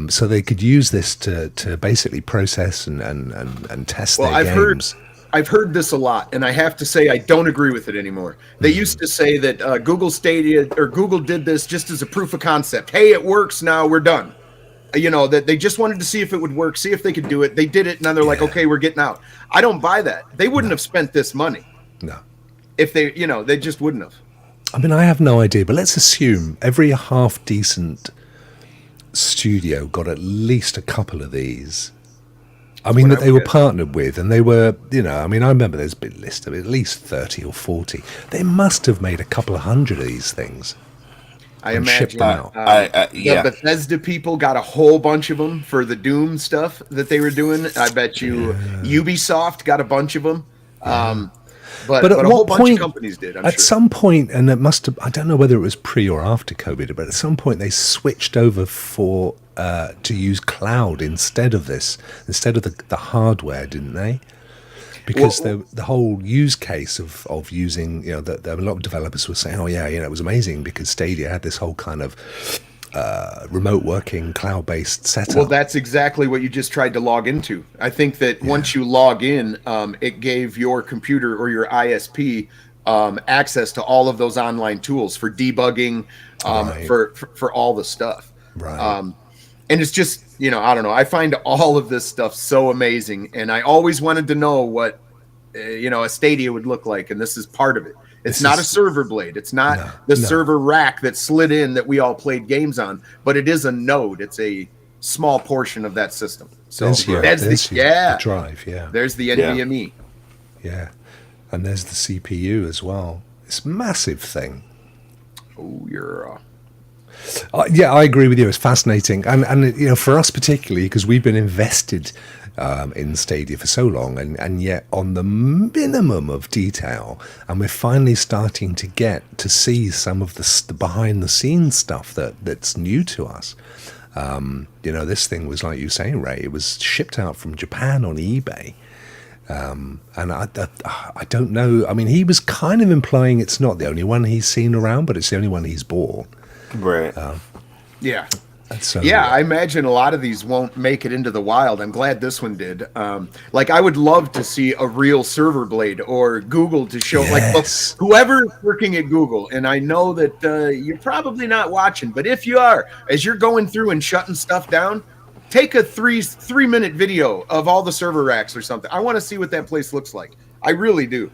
so they could use this to basically process and test their games. I've heard this a lot, and I have to say I don't agree with it anymore. They used to say that Google Stadia or Google did this just as a proof of concept. Hey, it works now, we're done. That they just wanted to see if it would work, see if they could do it. They did it, and then they're like, okay, we're getting out. I don't buy that. They wouldn't have spent this money. No. If they, they just wouldn't have. I mean, I have no idea, but let's assume every half-decent studio got at least a couple of these. I mean, that they were partnered with, and they were, I mean, I remember there's been a list of at least 30 or 40. They must have made a couple of hundred of these things. I imagine the Bethesda people got a whole bunch of them for the Doom stuff that they were doing. I bet you Ubisoft got a bunch of them. But a whole bunch of companies did, I'm sure. Some point, and it must have, I don't know whether it was pre or after COVID, but at some point they switched over to use cloud instead of the hardware, didn't they? Because the whole use case of using, a lot of developers were saying, it was amazing because Stadia had this whole kind of remote working cloud-based setup. Well, that's exactly what you just tried to log into. I think that once you log in, it gave your computer or your ISP access to all of those online tools for debugging, for all the stuff. Right. And it's just, I don't know. I find all of this stuff so amazing, and I always wanted to know what, a Stadia would look like, and this is part of it. It's not a server blade. It's not the server rack that slid in that we all played games on, but it is a node. It's a small portion of that system. So that's the drive. Yeah, there's the NVMe. Yeah, and there's the CPU as well. It's a massive thing. Oh, you're. I agree with you. It's fascinating, and for us particularly because we've been invested in Stadia for so long, and yet on the minimum of detail, and we're finally starting to get to see some of the behind the scenes stuff that's new to us. This thing was, like you saying, Ray, it was shipped out from Japan on eBay. And I don't know. I mean, he was kind of implying it's not the only one he's seen around, but it's the only one he's bought. Right. Yeah. So, I imagine a lot of these won't make it into the wild. I'm glad this one did. I would love to see a real server blade or Google to show, whoever's working at Google. And I know that you're probably not watching, but if you are, as you're going through and shutting stuff down, take a 3-minute video of all the server racks or something. I want to see what that place looks like. I really do.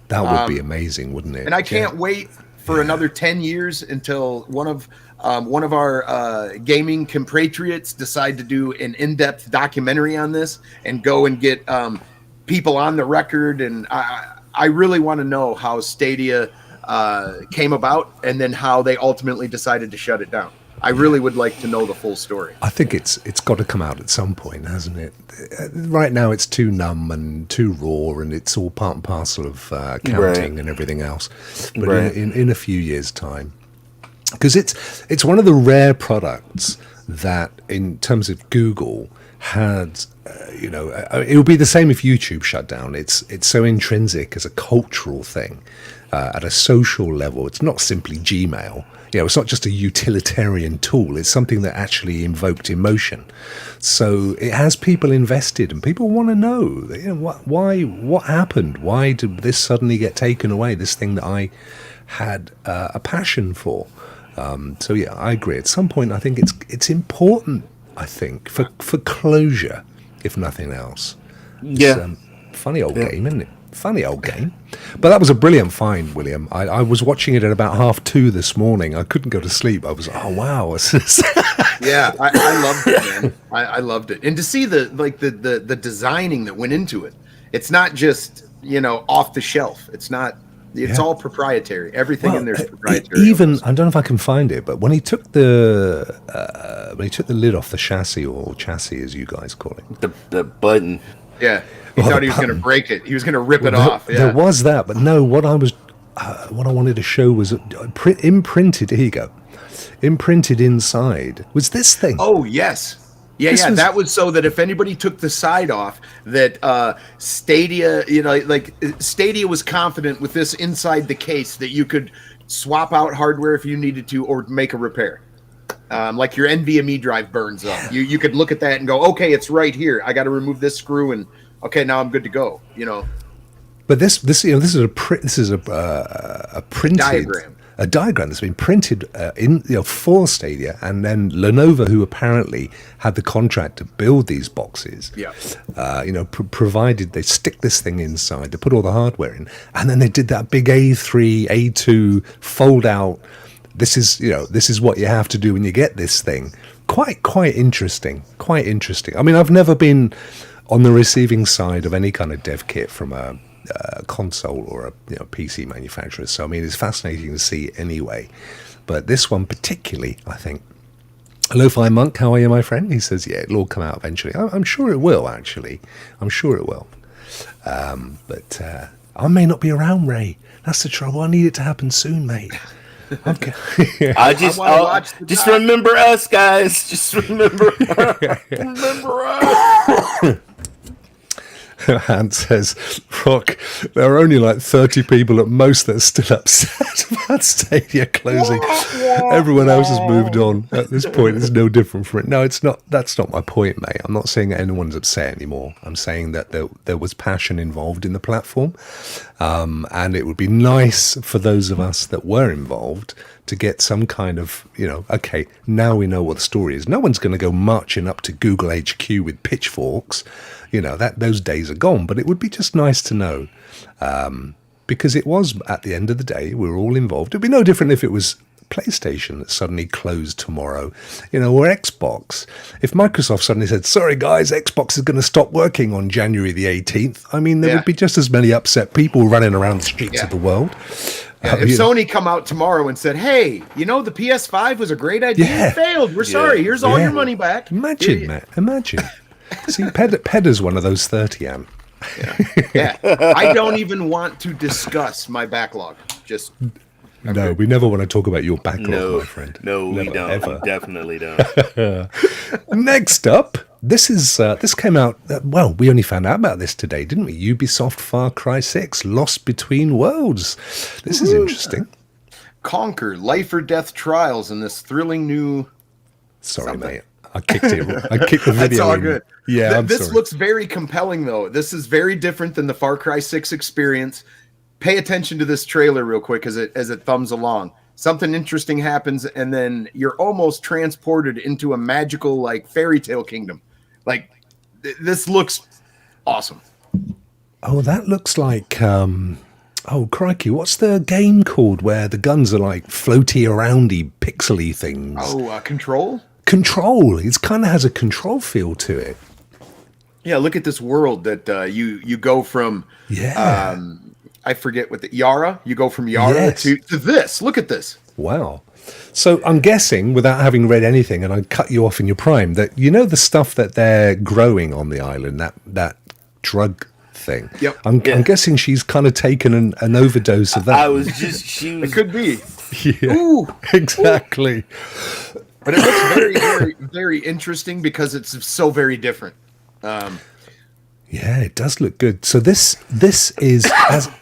That would be amazing, wouldn't it? And I can't wait for another 10 years until one of our gaming compatriots decide to do an in-depth documentary on this and go and get people on the record. And I really want to know how Stadia came about and then how they ultimately decided to shut it down. I really would like to know the full story. I think it's got to come out at some point, hasn't it? Right now it's too numb and too raw, and it's all part and parcel of counting and everything else. But in a few years' time, because it's one of the rare products that, in terms of Google, had it would be the same if YouTube shut down. It's so intrinsic as a cultural thing, at a social level. It's not simply Gmail. It's not just a utilitarian tool. It's something that actually invoked emotion. So it has people invested, and people want to know, what happened? Why did this suddenly get taken away? This thing that I had a passion for. I agree. At some point, I think it's important. I think for closure, if nothing else. Yeah. It's funny old game, isn't it? Funny old game. But that was a brilliant find, William. I was watching it at about 2:30 this morning. I couldn't go to sleep. I was, oh wow. Yeah, I loved it, man. I loved it. And to see the designing that went into it. It's not just, off the shelf. It's all proprietary. Everything in there is proprietary. Even, I don't know if I can find it, but when he took the lid off the chassis, or chassis as you guys call it. The button. Yeah. He thought he was going to break it. He was going to rip it off. Yeah. There was that, but no. What I wanted to show was imprinted. Here you go. Imprinted inside was this thing. Oh yes, that was so that if anybody took the side off, that Stadia, Stadia was confident with this inside the case that you could swap out hardware if you needed to or make a repair. like your NVMe drive burns up. You could look at that and go, okay, it's right here. I got to remove this screw, and okay, now I'm good to go. But this is a printed diagram. A diagram that's been printed for Stadia, and then Lenovo, who apparently had the contract to build these boxes, provided they stick this thing inside, they put all the hardware in, and then they did that big A3, A2 fold out. This is what you have to do when you get this thing. Quite interesting. Quite interesting. I mean, I've never been on the receiving side of any kind of dev kit from a console or a PC manufacturer, so I mean it's fascinating to see anyway, but this one particularly, I think. Lo-Fi Monk, how are you, my friend? He says it'll all come out eventually. I'm sure it will, actually. I'm sure it will, but I may not be around, Ray. That's the trouble. I need it to happen soon, mate. Okay. Just remember us, guys. Just remember us. Ant says, Rokk, there are only like 30 people at most that are still upset about Stadia closing. Everyone else has moved on. At this point, it's no different from it. No, it's not. That's not my point, mate. I'm not saying that anyone's upset anymore. I'm saying that there was passion involved in the platform. And it would be nice for those of us that were involved to get some kind of, okay, now we know what the story is. No one's going to go marching up to Google HQ with pitchforks. Those days are gone, but it would be just nice to know, because it was, at the end of the day, we were all involved. It'd be no different if it was PlayStation that suddenly closed tomorrow, or Xbox. If Microsoft suddenly said, sorry guys, Xbox is going to stop working on January the 18th, I mean, there would be just as many upset people running around the streets of the world. If Sony come out tomorrow and said, hey, the PS5 was a great idea, it failed. We're sorry. Here's all your money back. Imagine, Matt. Imagine. See, Pedder's one of those 30, Am. I don't even want to discuss my backlog. No, we never want to talk about your backlog, my friend. No, never, we don't. Ever. We definitely don't. Next up, this came out. We only found out about this today, didn't we? Ubisoft Far Cry 6, Lost Between Worlds. This is interesting. Conquer life or death trials in this thrilling new. Sorry, mate. I kicked it. I kicked the video. That's all good. Yeah, this looks very compelling, though. This is very different than the Far Cry 6 experience. Pay attention to this trailer real quick as it thumbs along. Something interesting happens, and then you're almost transported into a magical, like, fairy tale kingdom. Like, this looks awesome. Oh, that looks like. Oh, crikey! What's the game called where the guns are like floaty, aroundy, pixely things? Oh, Control. Control. It kind of has a Control feel to it. Yeah, look at this world that you go from. Yeah. I forget what Yara. You go from Yara to this. Look at this. Wow. So I'm guessing, without having read anything, and I cut you off in your prime, that the stuff that they're growing on the island, that drug thing. Yep. I'm guessing she's kind of taken an overdose of that. It could be. Yeah. Ooh, exactly. Ooh. But it looks very, very, very interesting because it's so very different. Yeah, it does look good. So this is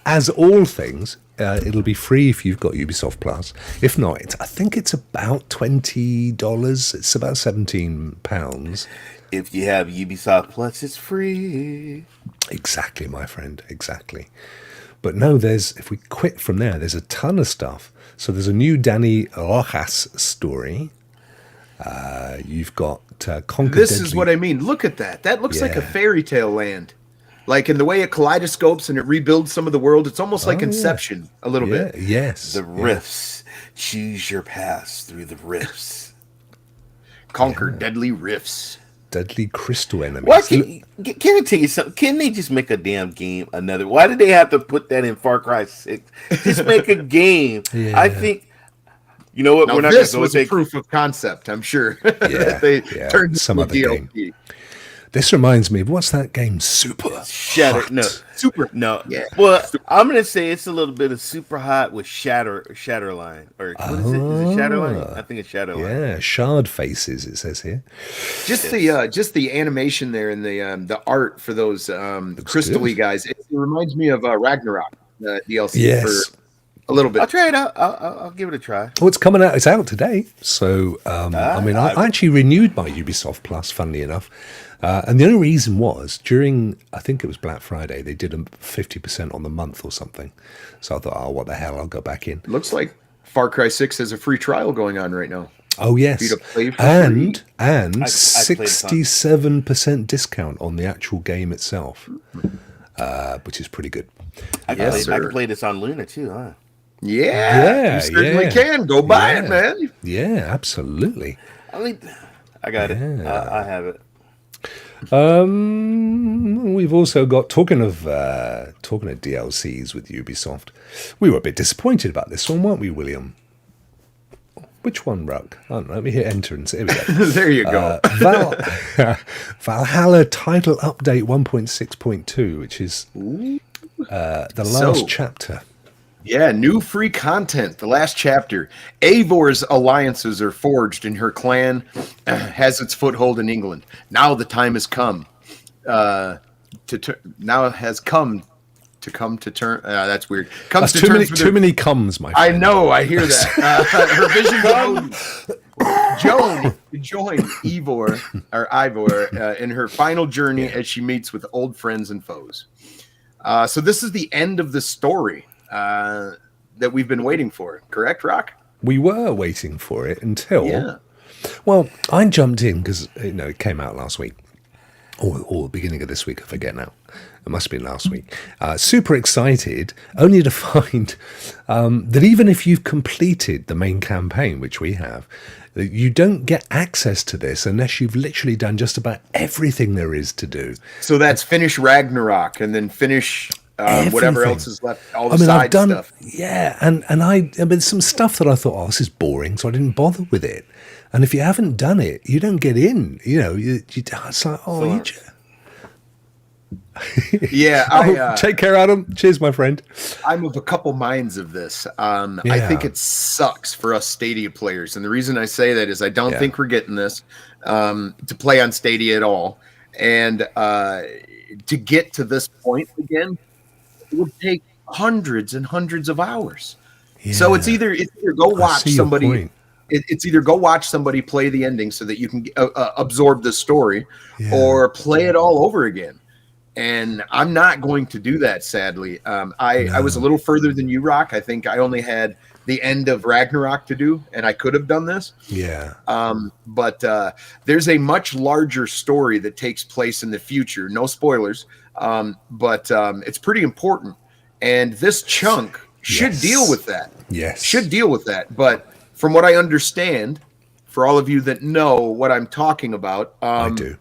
as all things. It'll be free if you've got Ubisoft Plus. If not, I think it's about $20. It's about £17. If you have Ubisoft Plus, it's free. Exactly, my friend. Exactly. But no, if we quit from there's a ton of stuff. So there's a new Danny Rojas story. You've got Conquer This Deadly. is what I mean. Look at that. That looks like a fairy tale land. Like in the way it kaleidoscopes and it rebuilds some of the world. It's almost like Inception a little bit. Yes. The rifts. Choose your paths through the rifts. Conquer deadly rifts. Deadly crystal enemies. Why can I tell you something? Can they just make a damn game another? Why did they have to put that in Far Cry 6? Just make a game. Yeah. I think. You know what? Now, we're not this was a proof of concept, I'm sure. Yeah, they turned some other DLC. game. This reminds me of what's that game? Super Shatter. Hot. No, Super. No. Yeah. Well, I'm gonna say it's a little bit of Super Hot with Shatterline, or what is it? Is it Shatterline? I think it's Shatterline. Yeah, shard faces. It says here. Just the animation there and the art for those crystal-y guys. It reminds me of Ragnarok, the DLC for A little bit. I'll try it out. I'll give it a try. Well, it's coming out. It's out today. So, I actually renewed my Ubisoft Plus, funnily enough. And the only reason was during, I think it was Black Friday, they did a 50% on the month or something. So I thought, oh, what the hell? I'll go back in. Looks like Far Cry 6 has a free trial going on right now. Oh, yes. For you to play for And free. and I played some. 67% discount on the actual game itself, which is pretty good. I Yes, can sir. play this on Luna too, huh? Yeah, you certainly can. Go buy it, man. Yeah, absolutely. I got it. I have it. We've also got talking of DLCs with Ubisoft. We were a bit disappointed about this one, weren't we, William? Which one, Rokk? I don't know. Let me hit enter and see. Here we go. There you go. Valhalla title update 1.6.2, which is the last chapter. Yeah, new free content. The last chapter. Eivor's alliances are forged, and her clan has its foothold in England. Now the time has come to turn. That's weird. Comes That's to too many comes, my friend. I know. I hear that. Her vision join Ivor in her final journey as she meets with old friends and foes. So this is the end of the story that we've been waiting for. Correct, Rokk? We were waiting for it until, well, I jumped in because it came out last week. Or the beginning of this week, I forget now. It must have been last week. Super excited, only to find that even if you've completed the main campaign, which we have, you don't get access to this unless you've literally done just about everything there is to do. So that's finish Ragnarok and then finish whatever else is left, all the I've done stuff. Yeah, and I mean, some stuff that I thought, oh, this is boring, so I didn't bother with it. And if you haven't done it, you don't get in. It's like, oh, Yeah, take care, Adam. Cheers, my friend. I'm of a couple minds of this. I think it sucks for us Stadia players, and the reason I say that is I don't think we're getting this to play on Stadia at all, and to get to this point again, it would take hundreds and hundreds of hours. Yeah. So it's either go watch somebody. It's either go watch somebody play the ending so that you can absorb the story, or play it all over again. And I'm not going to do that, sadly. I was a little further than you, Rokk. I think I only had the end of Ragnarok to do, and I could have done this. Yeah. But there's a much larger story that takes place in the future. No spoilers, but it's pretty important. And this chunk should deal with that. Yes. Should deal with that. But from what I understand, for all of you that know what I'm talking about, I do.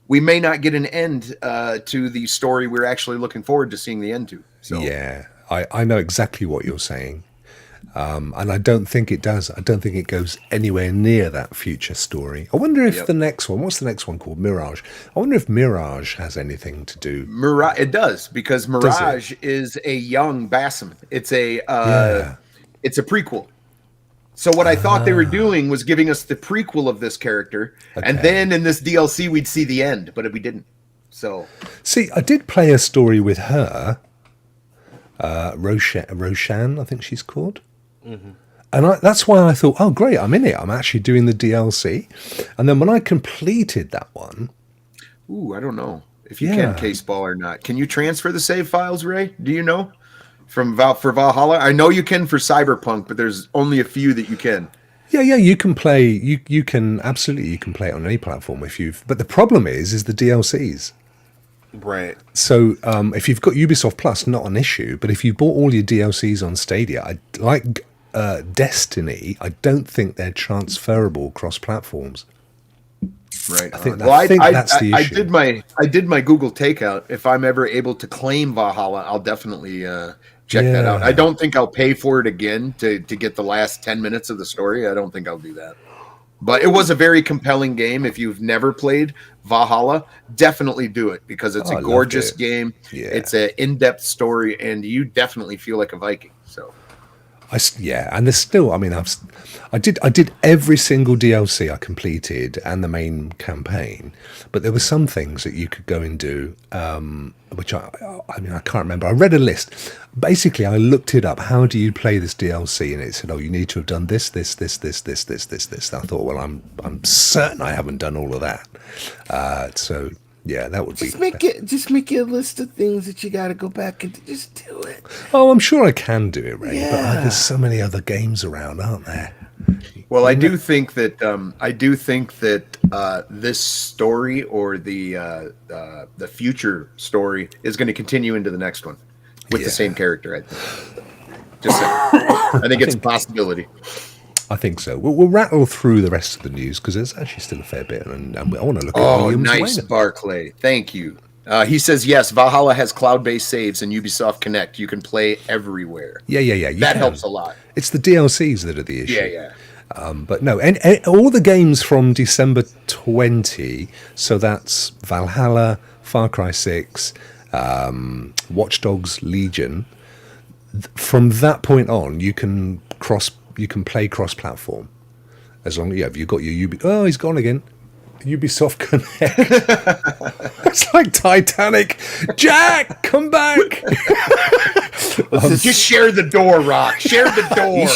We may not get an end to the story we're actually looking forward to seeing the end to. So. Yeah, I know exactly what you're saying. And I don't think it does. I don't think it goes anywhere near that future story. I wonder if the next one, what's the next one called? Mirage. I wonder if Mirage has anything to do. Mirage, it does, because Mirage is a young Basim. It's a prequel. So what I thought they were doing was giving us the prequel of this character, and then in this DLC we'd see the end, but we didn't. So see, I did play a story with her, Roshan, I think she's called. Mm-hmm. And that's why I thought, oh, great, I'm in it. I'm actually doing the DLC. And then when I completed that one... Ooh, I don't know if you can case ball or not. Can you transfer the save files, Ray? Do you know? For Valhalla? I know you can for Cyberpunk, but there's only a few that you can. Yeah, you can play... You can play it on any platform if you've... But the problem is the DLCs. Right. So if you've got Ubisoft Plus, not an issue. But if you bought all your DLCs on Stadia, like Destiny, I don't think they're transferable across platforms. Right. I think that's the issue. I did my Google takeout. If I'm ever able to claim Valhalla, I'll definitely check that out. I don't think I'll pay for it again to get the last 10 minutes of the story. I don't think I'll do that. But it was a very compelling game. If you've never played Valhalla, definitely do it, because it's a gorgeous game. Yeah. It's an in-depth story, and you definitely feel like a Viking. So And there's still. I mean, I did every single DLC I completed and the main campaign, but there were some things that you could go and do, which I can't remember. I read a list. Basically, I looked it up. How do you play this DLC? And it said, "Oh, you need to have done this, this, this, this, this, this, this, this." And I thought, well, I'm certain I haven't done all of that. So. Yeah, that would just make it a list of things that you got to go back and just do it. Oh, I'm sure I can do it, Ray. Yeah. But there's so many other games around, aren't there? Well, I do think that this story or the future story is going to continue into the next one with the same character. I think. Just saying. I think it's a possibility. I think so. We'll rattle through the rest of the news because there's actually still a fair bit, and I want to look at Williams. Oh, nice, Barclay. Thank you. He says, yes, Valhalla has cloud-based saves and Ubisoft Connect. You can play everywhere. Yeah. That helps a lot. It's the DLCs that are the issue. Yeah. But no, and all the games from December 20, so that's Valhalla, Far Cry 6, Watch Dogs Legion, from that point on, you can play cross-platform, as long as you've got your Oh, he's gone again. Ubisoft Connect. It's like Titanic. Jack, come back. Just share the door, Rokk. Share the door.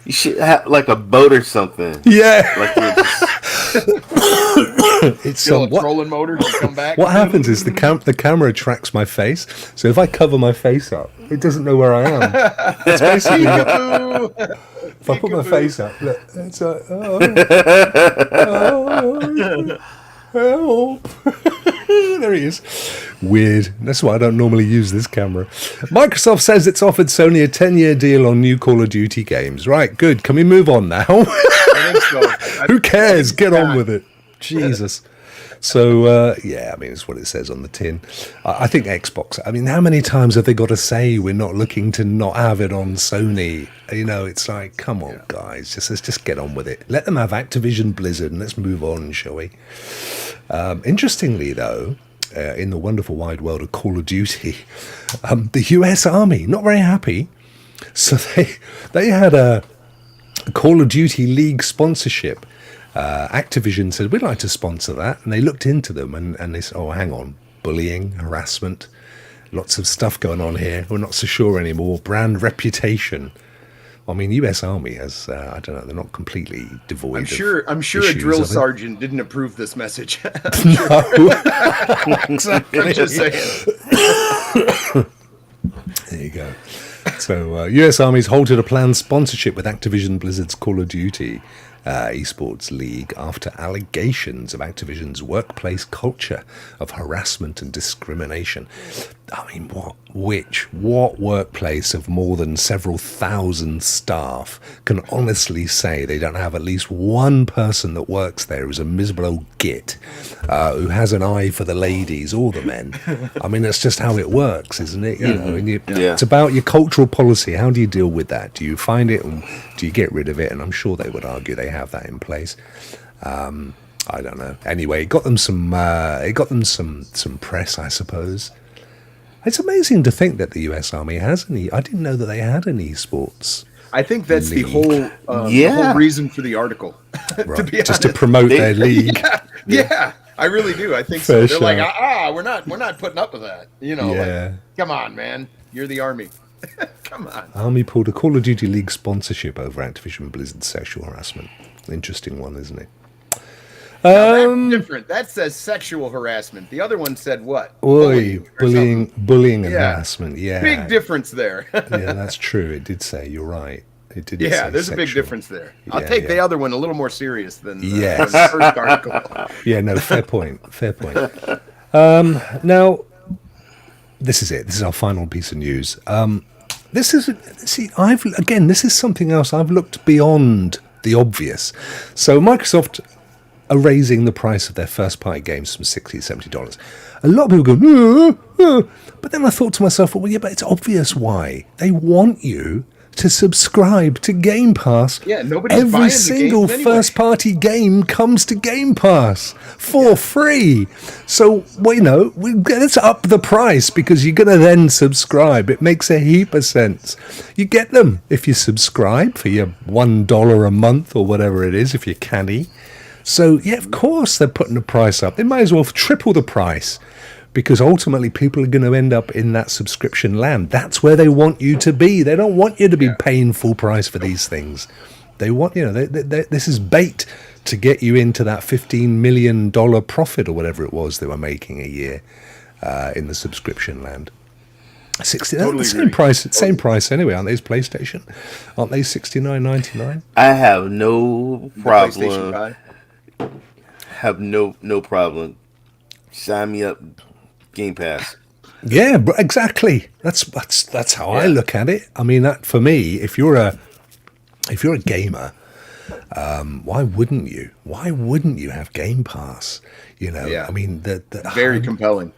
You should have like a boat or something. Yeah. Like it's a trolling motor to come back. What happens is the camera tracks my face, so if I cover my face up, it doesn't know where I am. It's basically if I put my face up, look, it's like, help. There he is. Weird. That's why I don't normally use this camera. Microsoft says it's offered Sony a 10-year deal on new Call of Duty games. Right, good. Can we move on now? I think so. Who cares? Get on with it. Jesus. So, it's what it says on the tin. I think Xbox, how many times have they got to say we're not looking to not have it on Sony? It's like, come on, guys. Let's just get on with it. Let them have Activision Blizzard and let's move on, shall we? Interestingly, though, in the wonderful wide world of Call of Duty, the US Army, not very happy. So they had a Call of Duty League sponsorship. Activision said, we'd like to sponsor that. And they looked into them and they said, oh, hang on, bullying, harassment, lots of stuff going on here. We're not so sure anymore. Brand reputation. US Army has, I don't know, they're not completely devoid I'm sure a drill sergeant didn't approve this message. No. Exactly. I'm just saying. There you go. So, US Army's halted a planned sponsorship with Activision Blizzard's Call of Duty esports league after allegations of Activision's workplace culture of harassment and discrimination. What workplace of more than several thousand staff can honestly say they don't have at least one person that works there who's a miserable old git who has an eye for the ladies or the men? That's just how it works, isn't it? It's about your cultural policy. How do you deal with that? Do you find it and do you get rid of it? And I'm sure they would argue they have that in place. I don't know. Anyway, it got them some press, I suppose. It's amazing to think that the US Army has any. I didn't know that they had an esports. I think that's league. the whole reason for the article. Right. To be just to promote their league. Yeah, I really do. I think so. They're like, we're not putting up with that. Come on, man. You're the Army. Come on. Army pulled a Call of Duty League sponsorship over Activision Blizzard's sexual harassment. Interesting one, isn't it? That's different. That says sexual harassment. The other one said what? Bullying and harassment. Yeah, big difference there. Yeah, that's true. It did say. You're right. It did. Yeah, there's a big difference there. I'll take the other one a little more serious than the first article. Yeah, no, fair point. Now, this is it. This is our final piece of news. This is something else. I've looked beyond the obvious. So Microsoft are raising the price of their first-party games from $60 to $70. A lot of people go, but then I thought to myself, well, yeah, but it's obvious why. They want you to subscribe to Game Pass. Yeah, nobody's buying Every the single games anyway. first-party game comes to Game Pass for free. So, well, you know, let's up the price because you're going to then subscribe. It makes a heap of sense. You get them if you subscribe for your $1 a month or whatever it is, if you're canny. So, yeah, of course they're putting the price up. They might as well triple the price. Because ultimately people are going to end up in that subscription land. That's where they want you to be. They don't want you to be paying full price for these things. They want, you know, this is bait to get you into that $15 million profit or whatever it was they were making a year in the subscription land. 60, totally the same price anyway, aren't they? As PlayStation, aren't they $69.99? I have no problem. Have no problem. Sign me up. Game Pass. Yeah, exactly. That's how I look at it. I mean, that for me, if you're a gamer, why wouldn't you? Why wouldn't you have Game Pass? You know, I mean, very compelling.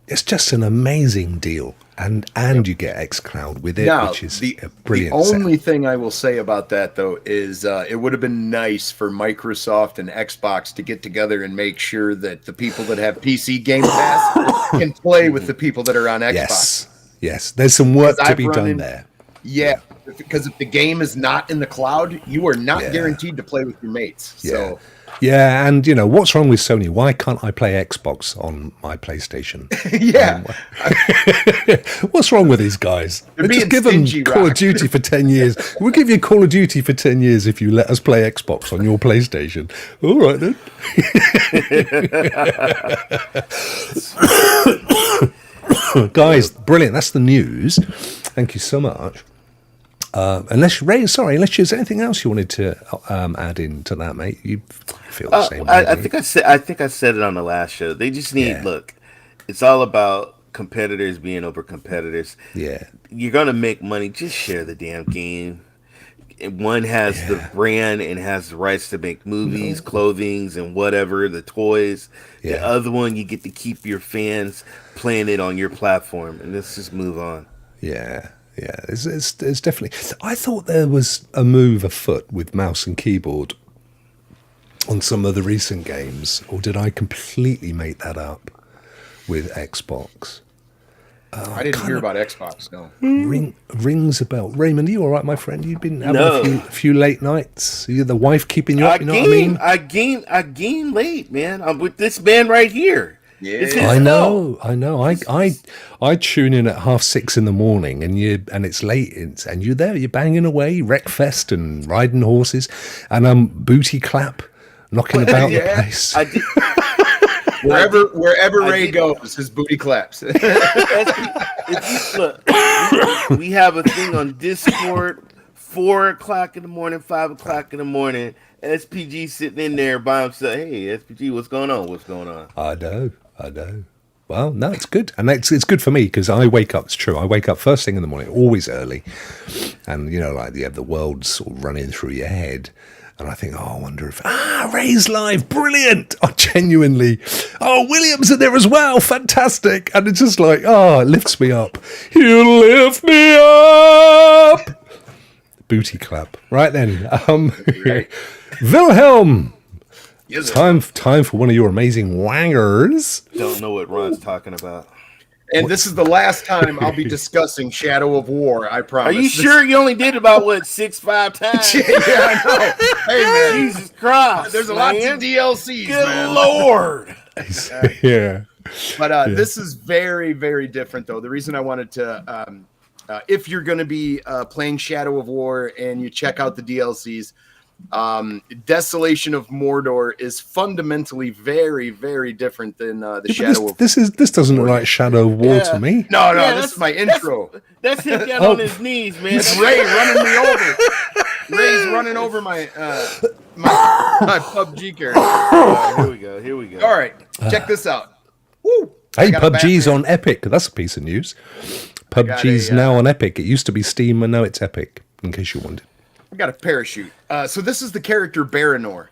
It's just an amazing deal, and you get xCloud with it, which is a brilliant. The only thing I will say about that, though, is it would have been nice for Microsoft and Xbox to get together and make sure that the people that have PC Game Pass can play with the people that are on Xbox. Yes. There's some work to be done there. Yeah, because if the game is not in the cloud, you are not guaranteed to play with your mates. So. Yeah, and you know, what's wrong with Sony? Why can't I play Xbox on my PlayStation? What's wrong with these guys? Just give them Call of Duty for 10 years. We'll give you Call of Duty for 10 years if you let us play Xbox on your PlayStation. All right, then. Guys, brilliant. That's the news. Thank you so much. Unless there's anything else you wanted to add into that, mate. You feel the same way. I think I said it on the last show. They just need look. It's all about competitors being over competitors. Yeah, you're gonna make money. Just share the damn game. One has the brand and has the rights to make movies, clothings, and whatever, the toys. The other one, you get to keep your fans playing it on your platform, and let's just move on. Yeah, it's definitely. I thought there was a move afoot with mouse and keyboard on some of the recent games, or did I completely make that up with Xbox? I didn't hear about Xbox. No. Rings a bell. Raymond, are you all right, my friend? You've been having a few late nights. Are you the wife keeping you up? You know what I mean? I game late, man. I'm with this man right here. Yeah, I know. I tune in at 6:30 in the morning, and it's late, and you're there. You're banging away, Wreckfest and riding horses, and I'm booty clap, knocking about the place. Wherever Ray goes, his booty claps. Look, we have a thing on Discord, 4:00 in the morning, 5:00 in the morning. SPG sitting in there by himself. Hey, SPG, what's going on? I know. Well, no, it's good. And it's good for me because I wake up, it's true, I wake up first thing in the morning, always early. And, you know, like you have the world sort of running through your head. And I think, I wonder if, Ray's live, brilliant. Genuinely. Williams in there as well, fantastic. And it's just like, it lifts me up. You lift me up. Booty clap. Right then. Wilhelm. Yes, time for one of your amazing wangers. Don't know what Ron's talking about. And this is the last time I'll be discussing Shadow of War, I promise. Are you sure you only did about, 6-5 times? Yeah, I know. Hey, man. Jesus Christ. There's a lot of DLCs, Good man. Lord. Yeah. But this is very, very different, though. The reason I wanted to, if you're going to be playing Shadow of War and you check out the DLCs, Desolation of Mordor is fundamentally very, very different than the Shadow of War. This doesn't look like Shadow of War to me. No, this is my intro. That's him down on his knees, man. It's Ray running me over. Ray's running over my PUBG character. Here we go. All right, check this out. Woo! Hey, PUBG's on Epic. That's a piece of news. PUBG's now on Epic. It used to be Steam, and now it's Epic, in case you wondered. I got a parachute. So this is the character Baranor.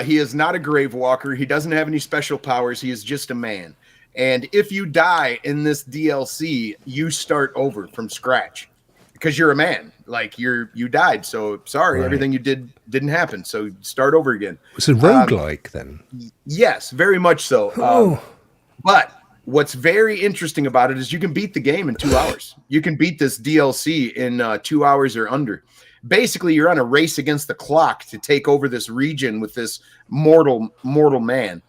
He is not a grave walker. He doesn't have any special powers. He is just a man. And if you die in this DLC, you start over from scratch. because you're a man. Like you died. So sorry, Right. everything you did didn't happen. So start over again. It's a roguelike then. Yes, very much so. Oh. But what's very interesting about it is you can beat the game in 2 hours. You can beat this DLC in 2 hours or under. Basically, you're on a race against the clock to take over this region with this mortal man.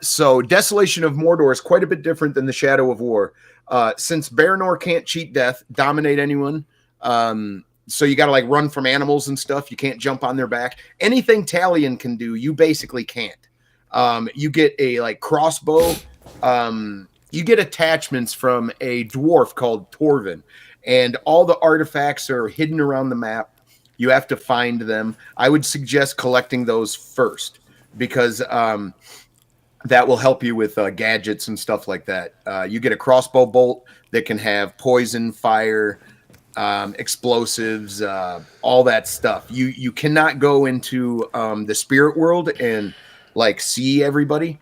So Desolation of Mordor is quite a bit different than the Shadow of War. Since Baranor can't cheat death, dominate anyone, so you got to like run from animals and stuff. You can't jump on their back. Anything Talion can do, you basically can't. You get a like crossbow. You get attachments from a dwarf called Torvin, and all the artifacts are hidden around the map. You have to find them. I would suggest collecting those first because that will help you with gadgets and stuff like that. You get a crossbow bolt that can have poison, fire, explosives, all that stuff. You cannot go into the spirit world and like see everybody.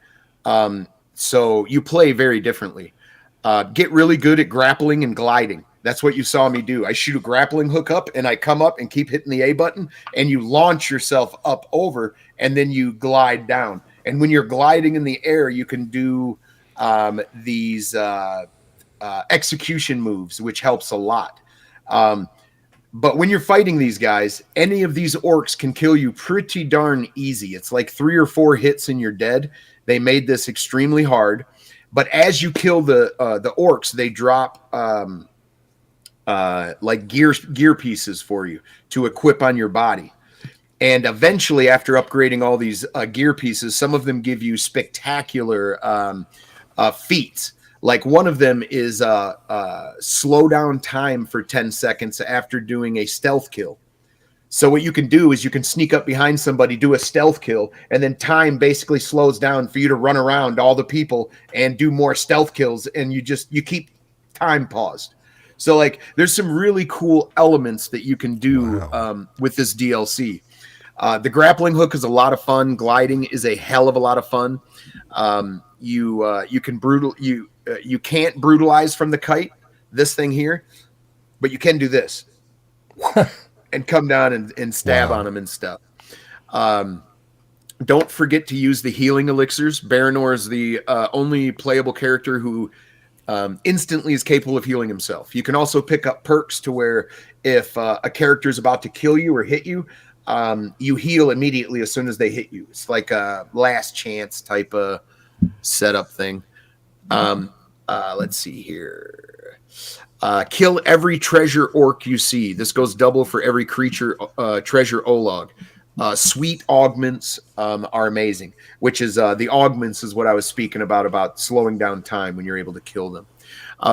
So you play very differently. Get really good at grappling and gliding. That's what you saw me do. I shoot a grappling hook up and I come up and keep hitting the A button and you launch yourself up over and then you glide down. And when you're gliding in the air, you can do these execution moves, which helps a lot. But when you're fighting these guys, any of these orcs can kill you pretty darn easy. It's like 3 or 4 hits and you're dead. They made this extremely hard. But as you kill the orcs, they drop like gear pieces for you to equip on your body. And eventually, after upgrading all these gear pieces, some of them give you spectacular feats. Like one of them is slow down time for 10 seconds after doing a stealth kill. So what you can do is you can sneak up behind somebody, do a stealth kill, and then time basically slows down for you to run around all the people and do more stealth kills, and you keep time paused. So like there's some really cool elements that you can do with this DLC. The grappling hook is a lot of fun. Gliding is a hell of a lot of fun. You can't brutalize from the kite, this thing here, but you can do this and come down and stab on them and stuff. Don't forget to use the healing elixirs. Baranor is the only playable character who instantly is capable of healing himself. You can also pick up perks to where if a character is about to kill you or hit you, you heal immediately as soon as they hit you. It's like a last chance type of setup thing. Let's see here. Kill every treasure orc you see. This goes double for every creature treasure olog. Sweet augments are amazing, which is the augments is what I was speaking about slowing down time when you're able to kill them.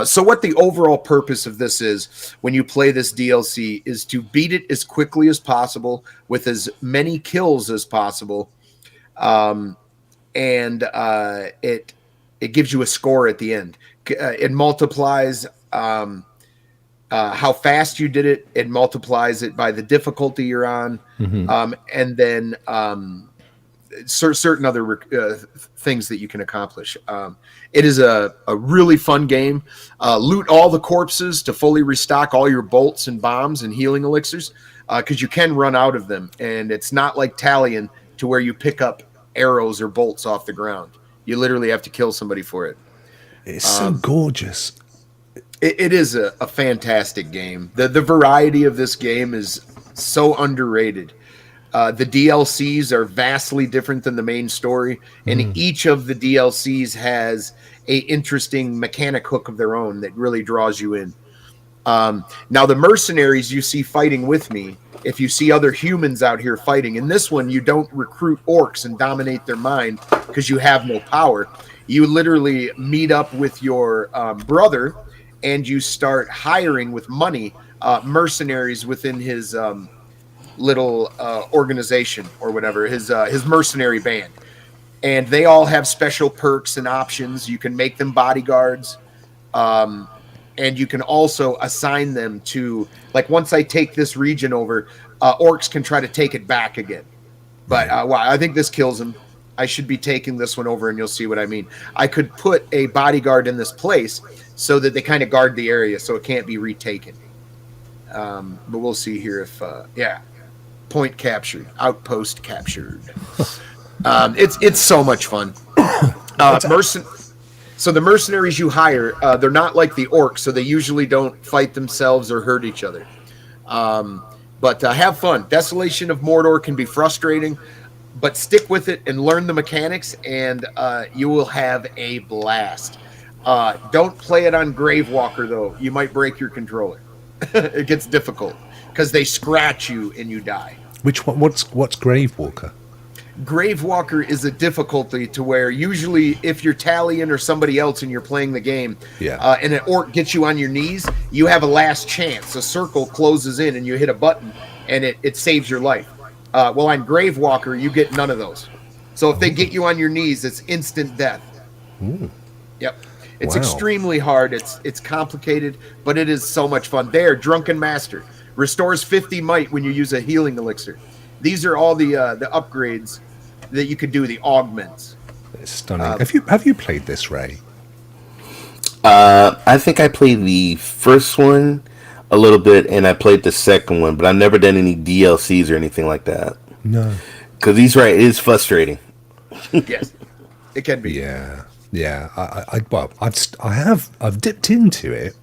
So what the overall purpose of this is when you play this DLC is to beat it as quickly as possible with as many kills as possible. And it gives you a score at the end. It multiplies how fast you did it. It multiplies it by the difficulty you're on. And then certain other things that you can accomplish. It is a really fun game. Loot all the corpses to fully restock all your bolts and bombs and healing elixirs because you can run out of them. And it's not like Talion to where you pick up arrows or bolts off the ground. You literally have to kill somebody for it. It's so gorgeous. It is a fantastic game. The variety of this game is so underrated. The DLCs are vastly different than the main story, and each of the DLCs has a interesting mechanic hook of their own that really draws you in. Now, the mercenaries you see fighting with me, if you see other humans out here fighting, in this one, you don't recruit orcs and dominate their mind because you have no power. You literally meet up with your brother, and you start hiring with money mercenaries within his little organization or whatever, his mercenary band. And they all have special perks and options. You can make them bodyguards. And you can also assign them to, like, once I take this region over, orcs can try to take it back again. But I think this kills them. I should be taking this one over, and you'll see what I mean. I could put a bodyguard in this place so that they kind of guard the area so it can't be retaken. But we'll see here if point captured, outpost captured. It's so much fun. So the mercenaries you hire, they're not like the orcs, so they usually don't fight themselves or hurt each other. But have fun. Desolation of Mordor can be frustrating, but stick with it and learn the mechanics, and you will have a blast. Don't play it on Gravewalker, though. You might break your controller. It gets difficult because they scratch you and you die. Which one? What's Gravewalker? Gravewalker is a difficulty to where usually if you're Talion or somebody else and you're playing the game, and an orc gets you on your knees, you have a last chance. A circle closes in and you hit a button and it saves your life. Well, on Gravewalker, you get none of those. So if they get you on your knees, it's instant death. Ooh. Yep. It's extremely hard. It's complicated, but it is so much fun. There, Drunken Master restores 50 might when you use a healing elixir. These are all the upgrades that you could do, the augments. It's stunning. Have you played this, Ray? I think I played the first one a little bit, and I played the second one, but I've never done any DLCs or anything like that. No. Because it is frustrating. Yes, it can be. Yeah. I've dipped into it,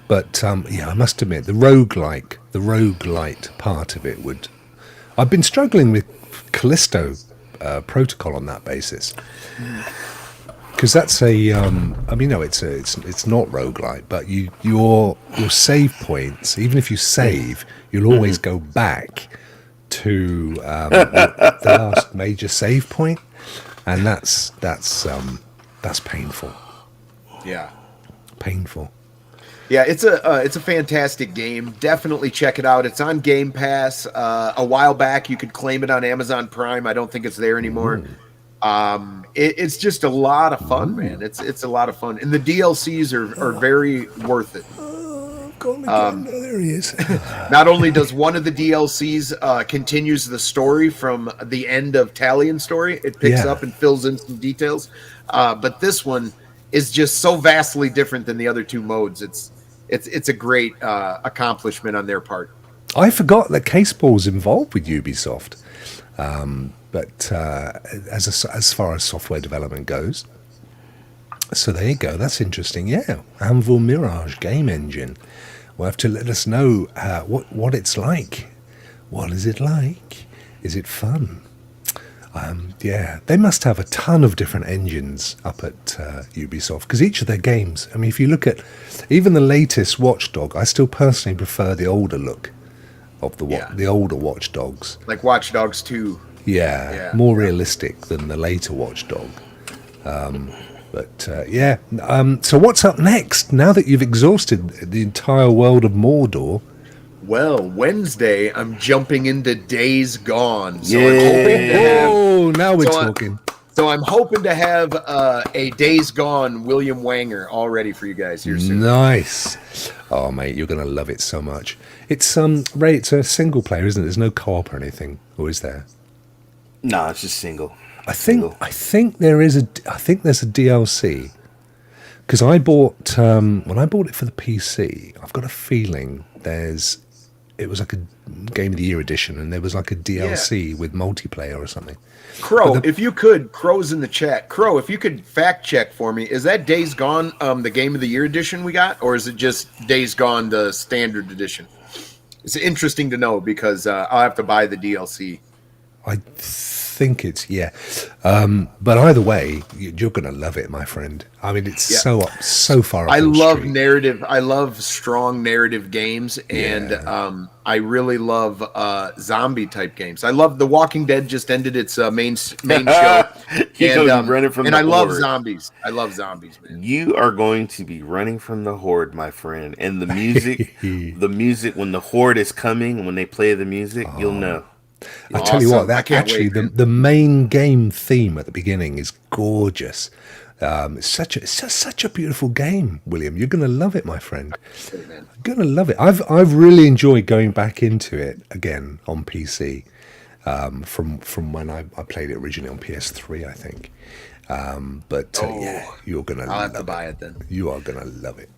but I must admit the roguelite part of it would. I've been struggling with Callisto Protocol on that basis, because that's it's not roguelite, but your save points, even if you save, you'll always go back to the last major save point, and that's painful. Yeah, painful. Yeah, it's a fantastic game. Definitely check it out. It's on Game Pass. A while back, you could claim it on Amazon Prime. I don't think it's there anymore. It's just a lot of fun, man. It's a lot of fun, and the DLCs are very worth it. There he is. Not only does one of the DLCs continues the story from the end of Talion's story, it picks up and fills in some details, but this one is just so vastly different than the other two modes. It's a great accomplishment on their part. I forgot that Caseball's involved with Ubisoft, but as far as software development goes, so there you go. That's interesting. Yeah, Anvil Mirage game engine. Will have to let us know what it's like. What is it like? Is it fun? They must have a ton of different engines up at Ubisoft, because each of their games, I mean, if you look at even the latest Watch Dog, I still personally prefer the older look of the older Watch Dogs. Like Watch Dogs 2. More realistic than the later Watch Dog. So what's up next, now that you've exhausted the entire world of Mordor? Well, Wednesday, I'm jumping into Days Gone. So now we're talking. So I'm hoping to have a Days Gone William Wanger all ready for you guys here soon. Nice. Oh, mate, you're going to love it so much. It's Ray, it's a single player, isn't it? There's no co-op or anything, or is there? No, it's just single. I think there's a DLC, because I bought when I bought it for the PC, I've got a feeling it was like a Game of the Year edition, and there was like a DLC with multiplayer or something. Crow, if you could, Crow's in the chat. Crow, if you could fact check for me, is that Days Gone the Game of the Year edition we got, or is it just Days Gone the standard edition? It's interesting to know, because I'll have to buy the DLC. I think it's but either way, you're gonna love it, my friend. I mean, it's so far up. I love narrative. I love strong narrative games, and I really love zombie type games. I love The Walking Dead just ended its main show, and I love zombies. I love zombies, man. You are going to be running from the horde, my friend, and the music, when the horde is coming, when they play the music, you'll know. I tell you what, the main game theme at the beginning is gorgeous. It's such a beautiful game, William. You're going to love it, my friend. You're going to love it. I've really enjoyed going back into it again on PC from when I played it originally on PS3, I think. You're going to. I'll have to buy it then. You are going to love it.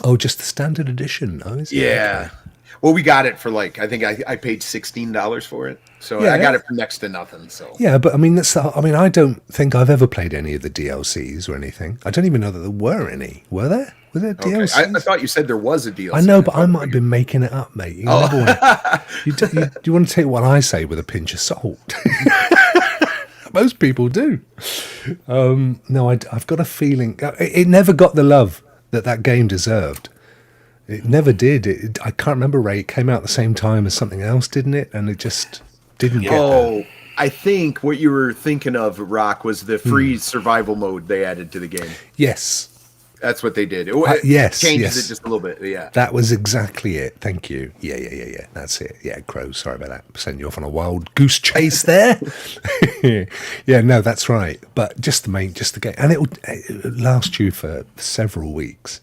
Oh, just the standard edition. Oh, is it? Yeah. Okay. Well, we got it for I think I paid $16 for it. So Yeah. I got it for next to nothing. So Yeah, but I mean, I don't think I've ever played any of the DLCs or anything. I don't even know that there were any. Were there? Were there okay. DLCs? I thought you said there was a DLC. I know, but I might have been making it up, mate. You never want you want to take what I say with a pinch of salt. Most people do. No, I've got a feeling it never got the love that game deserved. It never did. I can't remember, Ray. It came out at the same time as something else, didn't it? And it just didn't get there. I think what you were thinking of, Rokk, was the free survival mode they added to the game. Yes. That's what they did. Yes. Changes it just a little bit. Yeah. That was exactly it. Thank you. Yeah. That's it. Yeah, Crow. Sorry about that. Sending you off on a wild goose chase there. Yeah, no, that's right. But just the game. And it would last you for several weeks.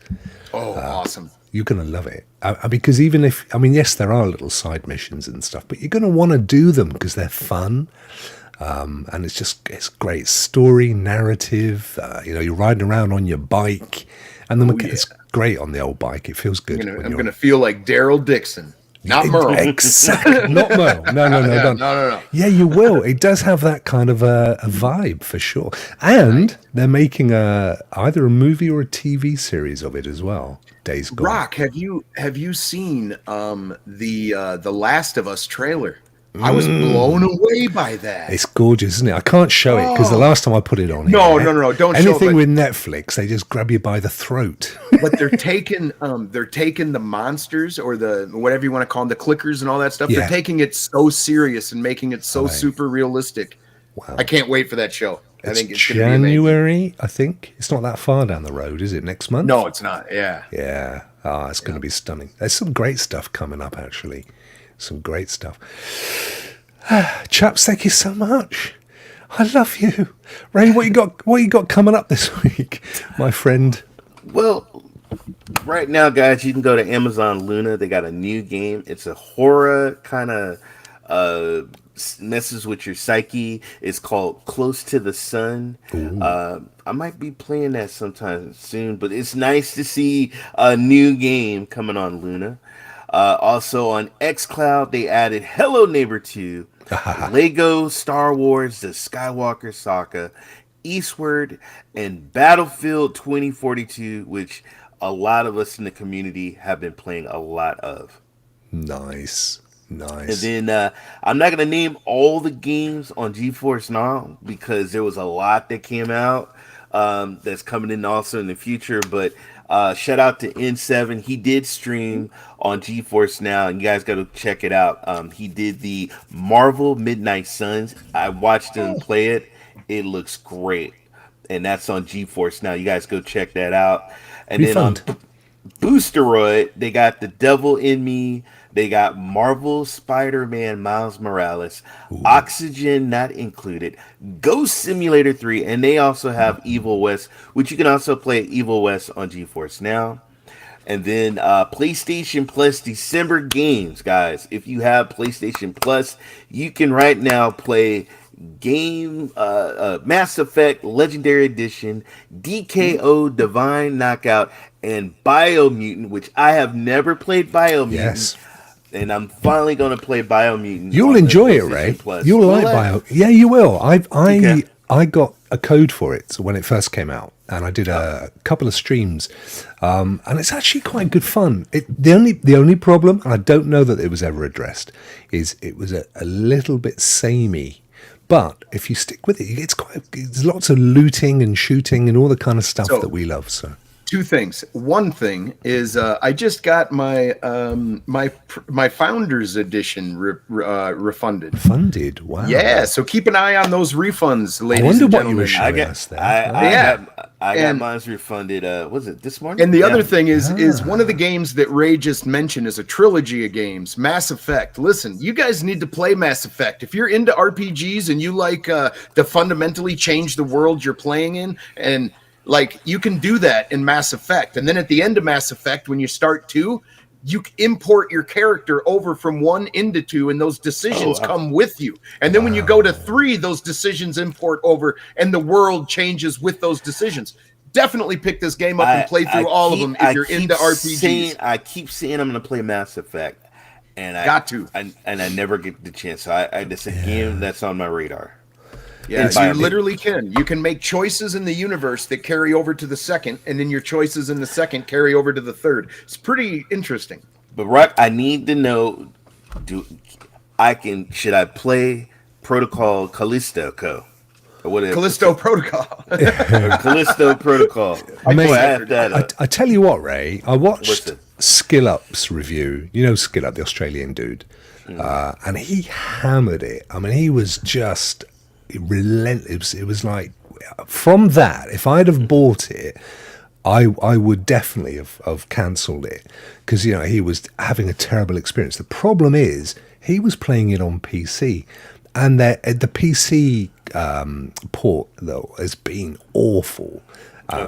Oh, awesome. You're going to love it. Because even if, yes, there are little side missions and stuff, but you're going to want to do them because they're fun. And it's great story, narrative. You're riding around on your bike. And it's great on the old bike. It feels good. I'm going to feel like Daryl Dixon. Not Merle. Exactly. Not Merle. No, No. Yeah, you will. It does have that kind of a vibe for sure. And they're making either a movie or a TV series of it as well. Days Gone. Rokk, have you seen the Last of Us trailer? I was blown away by that. It's gorgeous, isn't it? I can't show it because the last time I put it on, No, don't show it. Anything with Netflix, they just grab you by the throat. But they're taking the monsters or the whatever you want to call them, the clickers and all that stuff. Yeah. They're taking it so serious and making it so super realistic. Wow. I can't wait for that show. I think it's January. I think it's not that far down the road, is it? Next month? No, it's not. Yeah. Yeah. It's going to be stunning. There's some great stuff coming up, actually. Some great stuff. Chaps, thank you so much. I love you. Ray, what you got coming up this week, my friend? Well, right now, guys, you can go to Amazon Luna. They got a new game. It's a horror kind of messes with your psyche. It's called Close to the Sun. I might be playing that sometime soon, but it's nice to see a new game coming on Luna. Also on xCloud, they added Hello Neighbor 2, Lego Star Wars The Skywalker Saga, Eastward, and Battlefield 2042, which a lot of us in the community have been playing a lot of. Nice. And then I'm not going to name all the games on GeForce Now because there was a lot that came out that's coming in also in the future, but shout out to N7. He did stream on GeForce Now, and you guys got to check it out. He did the Marvel Midnight Suns. I watched him play it. It looks great, and that's on GeForce Now. You guys go check that out. And then on Boosteroid, they got The Devil in Me. They got Marvel Spider-Man Miles Morales, Oxygen not included, Ghost Simulator 3, and they also have Evil West, which you can also play Evil West on GeForce Now. And then PlayStation Plus December games, guys. If you have PlayStation Plus, you can right now play Mass Effect Legendary Edition, DKO Divine Knockout, and Biomutant, which I have never played Biomutant. Yes. And I'm finally going to play Biomutant. You'll enjoy it, Ray. Plus. You'll like Bio. Yeah, you will. I got a code for it when it first came out, and I did a couple of streams, and it's actually quite good fun. The only problem, and I don't know that it was ever addressed, is it was a little bit samey. But if you stick with it, there's lots of looting and shooting and all the kind of stuff that we love. So. Two things. One thing is I just got my my Founders Edition refunded. Funded? Wow. Yeah, so keep an eye on those refunds, ladies I wonder and what gentlemen. you were showing us there. I got mine refunded. Was it this morning? And the other thing is one of the games that Ray just mentioned is a trilogy of games, Mass Effect. Listen, you guys need to play Mass Effect. If you're into RPGs and you like to fundamentally change the world you're playing in, and like you can do that in Mass Effect. And then at the end of Mass Effect, when you start 2, you import your character over from 1 into 2, and those decisions come with you. And then when you go to 3, those decisions import over, and the world changes with those decisions. definitely pick this game up and play through all of them if you're into RPGs. I keep saying I'm going to play Mass Effect, and I never get the chance. So it's a game that's on my radar. Yeah, you literally can. You can make choices in the universe that carry over to the second, and then your choices in the second carry over to the third. It's pretty interesting. But Rokk, I need to know: should I play Protocol Callisto Co? Or whatever. Callisto Protocol. Or Callisto Protocol. I tell you what, Ray. I watched Skill Up's review. You know Skill Up, the Australian dude, and he hammered it. I mean, he was just relentless. It was like, from that, if I'd have bought it, I would definitely have cancelled it, because he was having a terrible experience. The problem is he was playing it on PC, and the PC port though has been awful.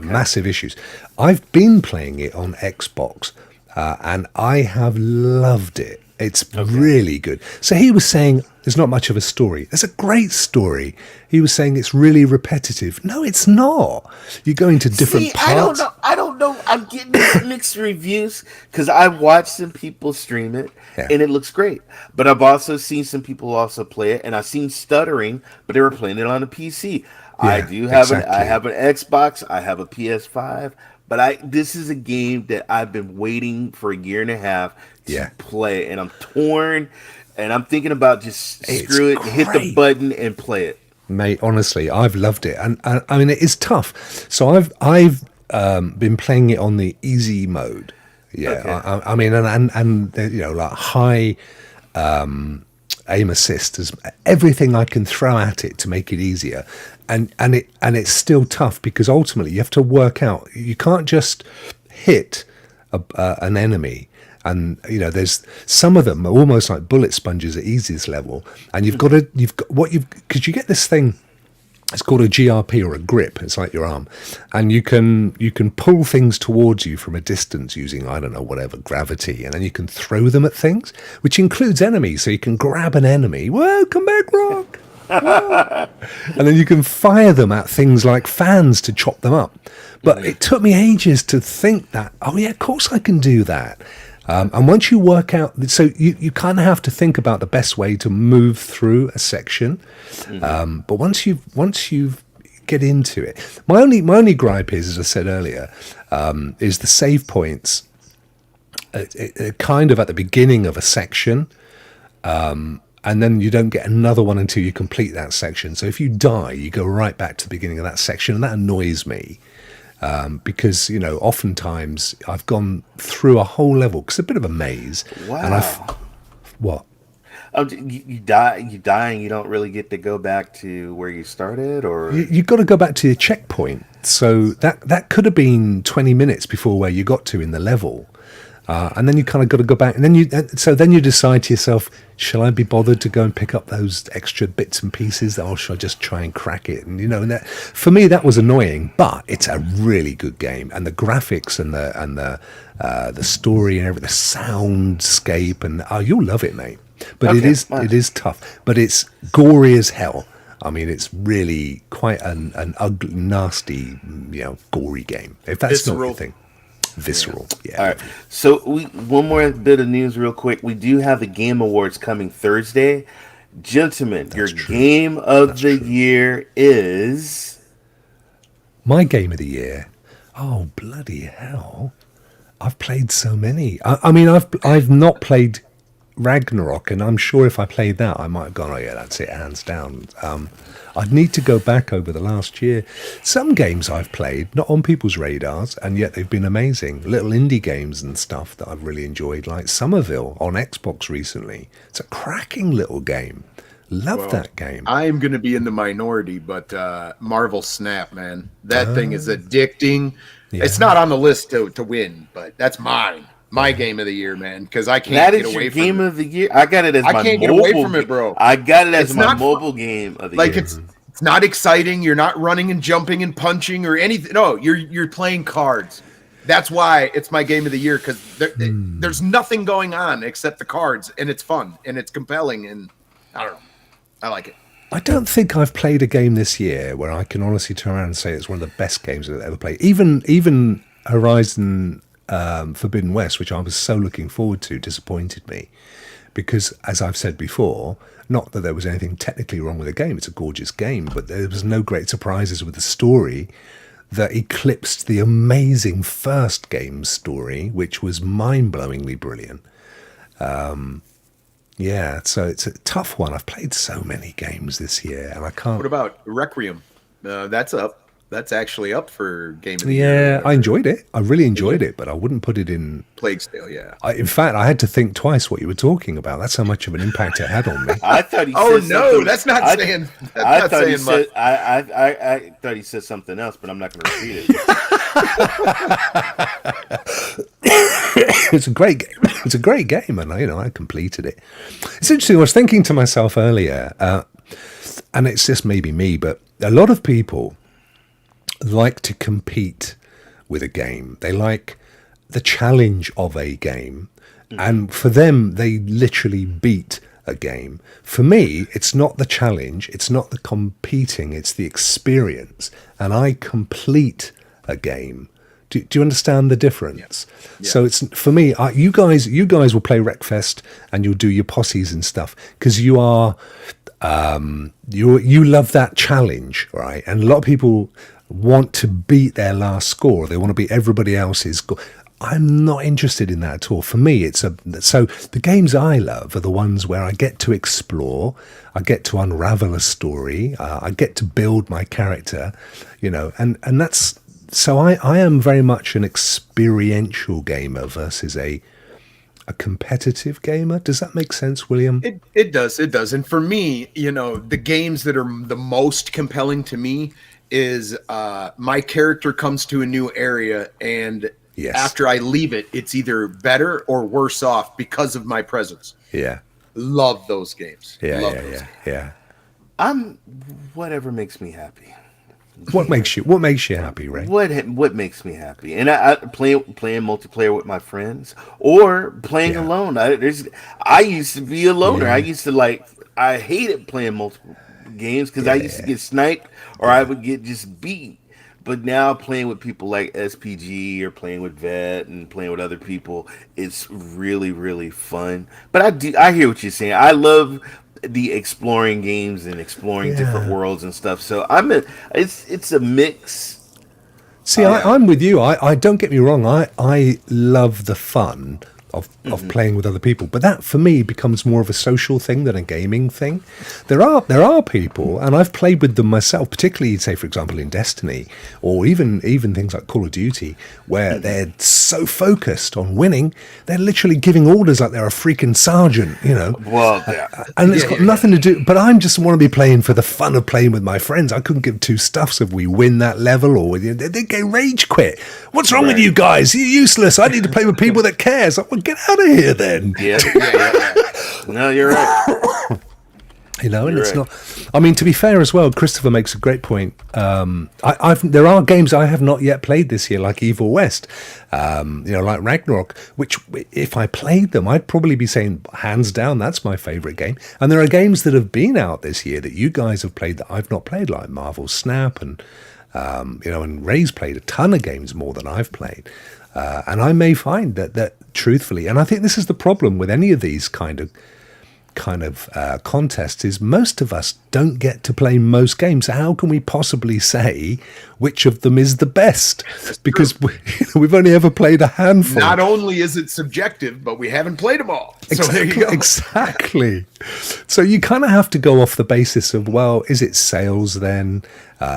Massive issues. I've been playing it on Xbox, and I have loved it. It's really good. So he was saying there's not much of a story. There's a great story. He was saying it's really repetitive. No, it's not. You go into different parts. I don't know. I'm getting mixed reviews because I've watched some people stream it, and it looks great. But I've also seen some people also play it, and I've seen stuttering, but they were playing it on a PC. I do have I have an Xbox. I have a PS5. But this is a game that I've been waiting for a year and a half to play, and I'm torn, and I'm thinking about just screw it, hit the button, and play it. Mate, honestly, I've loved it, and I mean it is tough. So I've been playing it on the easy mode. I mean, and like high aim assist, as everything I can throw at it to make it easier. And it's still tough, because ultimately you have to work out. You can't just hit an enemy, and there's some of them are almost like bullet sponges at easiest level, and because you get this thing. It's called a GRP, or a grip. It's like your arm, and you can pull things towards you from a distance using, I don't know, whatever, gravity, and then you can throw them at things, which includes enemies. So you can grab an enemy. Whoa, come back, Rokk. And then you can fire them at things like fans to chop them up. But it took me ages to think that, of course I can do that. And once you work out, so you kind of have to think about the best way to move through a section. But once you get into it, my only gripe is, as I said earlier, is the save points kind of at the beginning of a section. And then you don't get another one until you complete that section. So if you die, you go right back to the beginning of that section, and that annoys me. Because oftentimes I've gone through a whole level, because it's a bit of a maze. Wow! What? You die, and you don't really get to go back to where you started, or you've got to go back to your checkpoint. So that could have been 20 minutes before where you got to in the level. And then you kind of got to go back, and then you decide to yourself, shall I be bothered to go and pick up those extra bits and pieces, or shall I just try and crack it? And and that, for me, that was annoying. But it's a really good game, and the graphics and the story and everything, the soundscape, and you'll love it, mate. But it is tough, but it's gory as hell. I mean, it's really quite an ugly, nasty, gory game. If that's not your thing. Visceral. All right. So one more bit of news real quick. We do have the Game Awards coming Thursday. Gentlemen, game of the year is... My game of the year? Oh, bloody hell. I've played so many. I mean, I've not played Ragnarok, and I'm sure if I played that, I might have gone, oh yeah, that's it, hands down. I'd need to go back over the last year. Some games I've played, not on people's radars, and yet they've been amazing. Little indie games and stuff that I've really enjoyed, like Somerville on Xbox recently. It's a cracking little game. Love that game. I'm going to be in the minority, but Marvel Snap, man. That thing is addicting. Yeah. It's not on the list to win, but that's mine. My game of the year, man, because I can't get away from it. That is your game of the year? I got it as my mobile. I can't get away from it, bro. I got it as my mobile game of the year. Like, it's not exciting. You're not running and jumping and punching or anything. No, you're playing cards. That's why it's my game of the year, because there's nothing going on except the cards, and it's fun, and it's compelling, and I don't know. I like it. I don't think I've played a game this year where I can honestly turn around and say it's one of the best games I've ever played. Even Horizon Forbidden West, which I was so looking forward to, disappointed me. Because, as I've said before, not that there was anything technically wrong with the game, it's a gorgeous game, but there was no great surprises with the story that eclipsed the amazing first game's story, which was mind-blowingly brilliant. Yeah, so it's a tough one. I've played so many games this year, and I can't... What about Requiem? That's up. That's actually up for Game of the Year. Yeah, I enjoyed it. I really enjoyed it, but I wouldn't put it in... Plague Tale, yeah. In fact, I had to think twice what you were talking about. That's how much of an impact it had on me. I thought he Oh said no, something- that's not I- saying. That's I not thought he saying much. said. I thought he said something else, but I'm not going to repeat it. It's a great game. It's a great game, and I completed it. It's interesting. I was thinking to myself earlier, and it's just maybe me, but a lot of people like to compete with a game. They like the challenge of a game, and for them, they literally beat a game. For me, it's not the challenge, it's not the competing, it's the experience, and I complete a game. Do you understand the difference? Yeah. So it's for me. You guys will play Wreckfest and you'll do your posses and stuff because you are you love that challenge, right? And a lot of people want to beat their last score. They want to beat everybody else's score. I'm not interested in that at all. For me, so the games I love are the ones where I get to explore, I get to unravel a story, I get to build my character, and that's. So I am very much an experiential gamer versus a competitive gamer. Does that make sense, William? It does. And for me, the games that are the most compelling to me is my character comes to a new area and after I leave it, it's either better or worse off because of my presence. Yeah. Love those games. Yeah. I'm whatever makes me happy. What makes you happy, Ray? What makes me happy? And I playing multiplayer with my friends or playing alone. I used to be a loner. Yeah. I hated playing multiple games because I used to get sniped or I would get just beat. But now playing with people like SPG or playing with Vet and playing with other people, it's really, really fun. But I hear what you're saying. I love the exploring games and exploring different worlds and stuff. So it's a mix. See, I'm with you. I don't get me wrong. I love the fun of playing with other people, but that for me becomes more of a social thing than a gaming thing. There are people, and I've played with them myself, particularly say for example in Destiny or even things like Call of Duty, where they're so focused on winning, they're literally giving orders like they're a freaking sergeant, Well, and it's got nothing to do. But I just want to be playing for the fun of playing with my friends. I couldn't give two stuffs if we win that level or they get rage quit. What's wrong with you guys? You're useless. I need to play with people that care. So, well, get out of here then. Yeah. No, you're right. And it's not. I mean, to be fair as well, Christopher makes a great point. There are games I have not yet played this year, like Evil West, like Ragnarok, which if I played them, I'd probably be saying hands down that's my favorite game. And there are games that have been out this year that you guys have played that I've not played, like Marvel Snap, and and Ray's played a ton of games more than I've played. And I may find that truthfully, and I think this is the problem with any of these kind of contests, is most of us don't get to play most games. So how can we possibly say which of them is the best? Because we've only ever played a handful. Not only is it subjective, but we haven't played them all. So there you go. Exactly. So you kind of have to go off the basis of, well, is it sales then?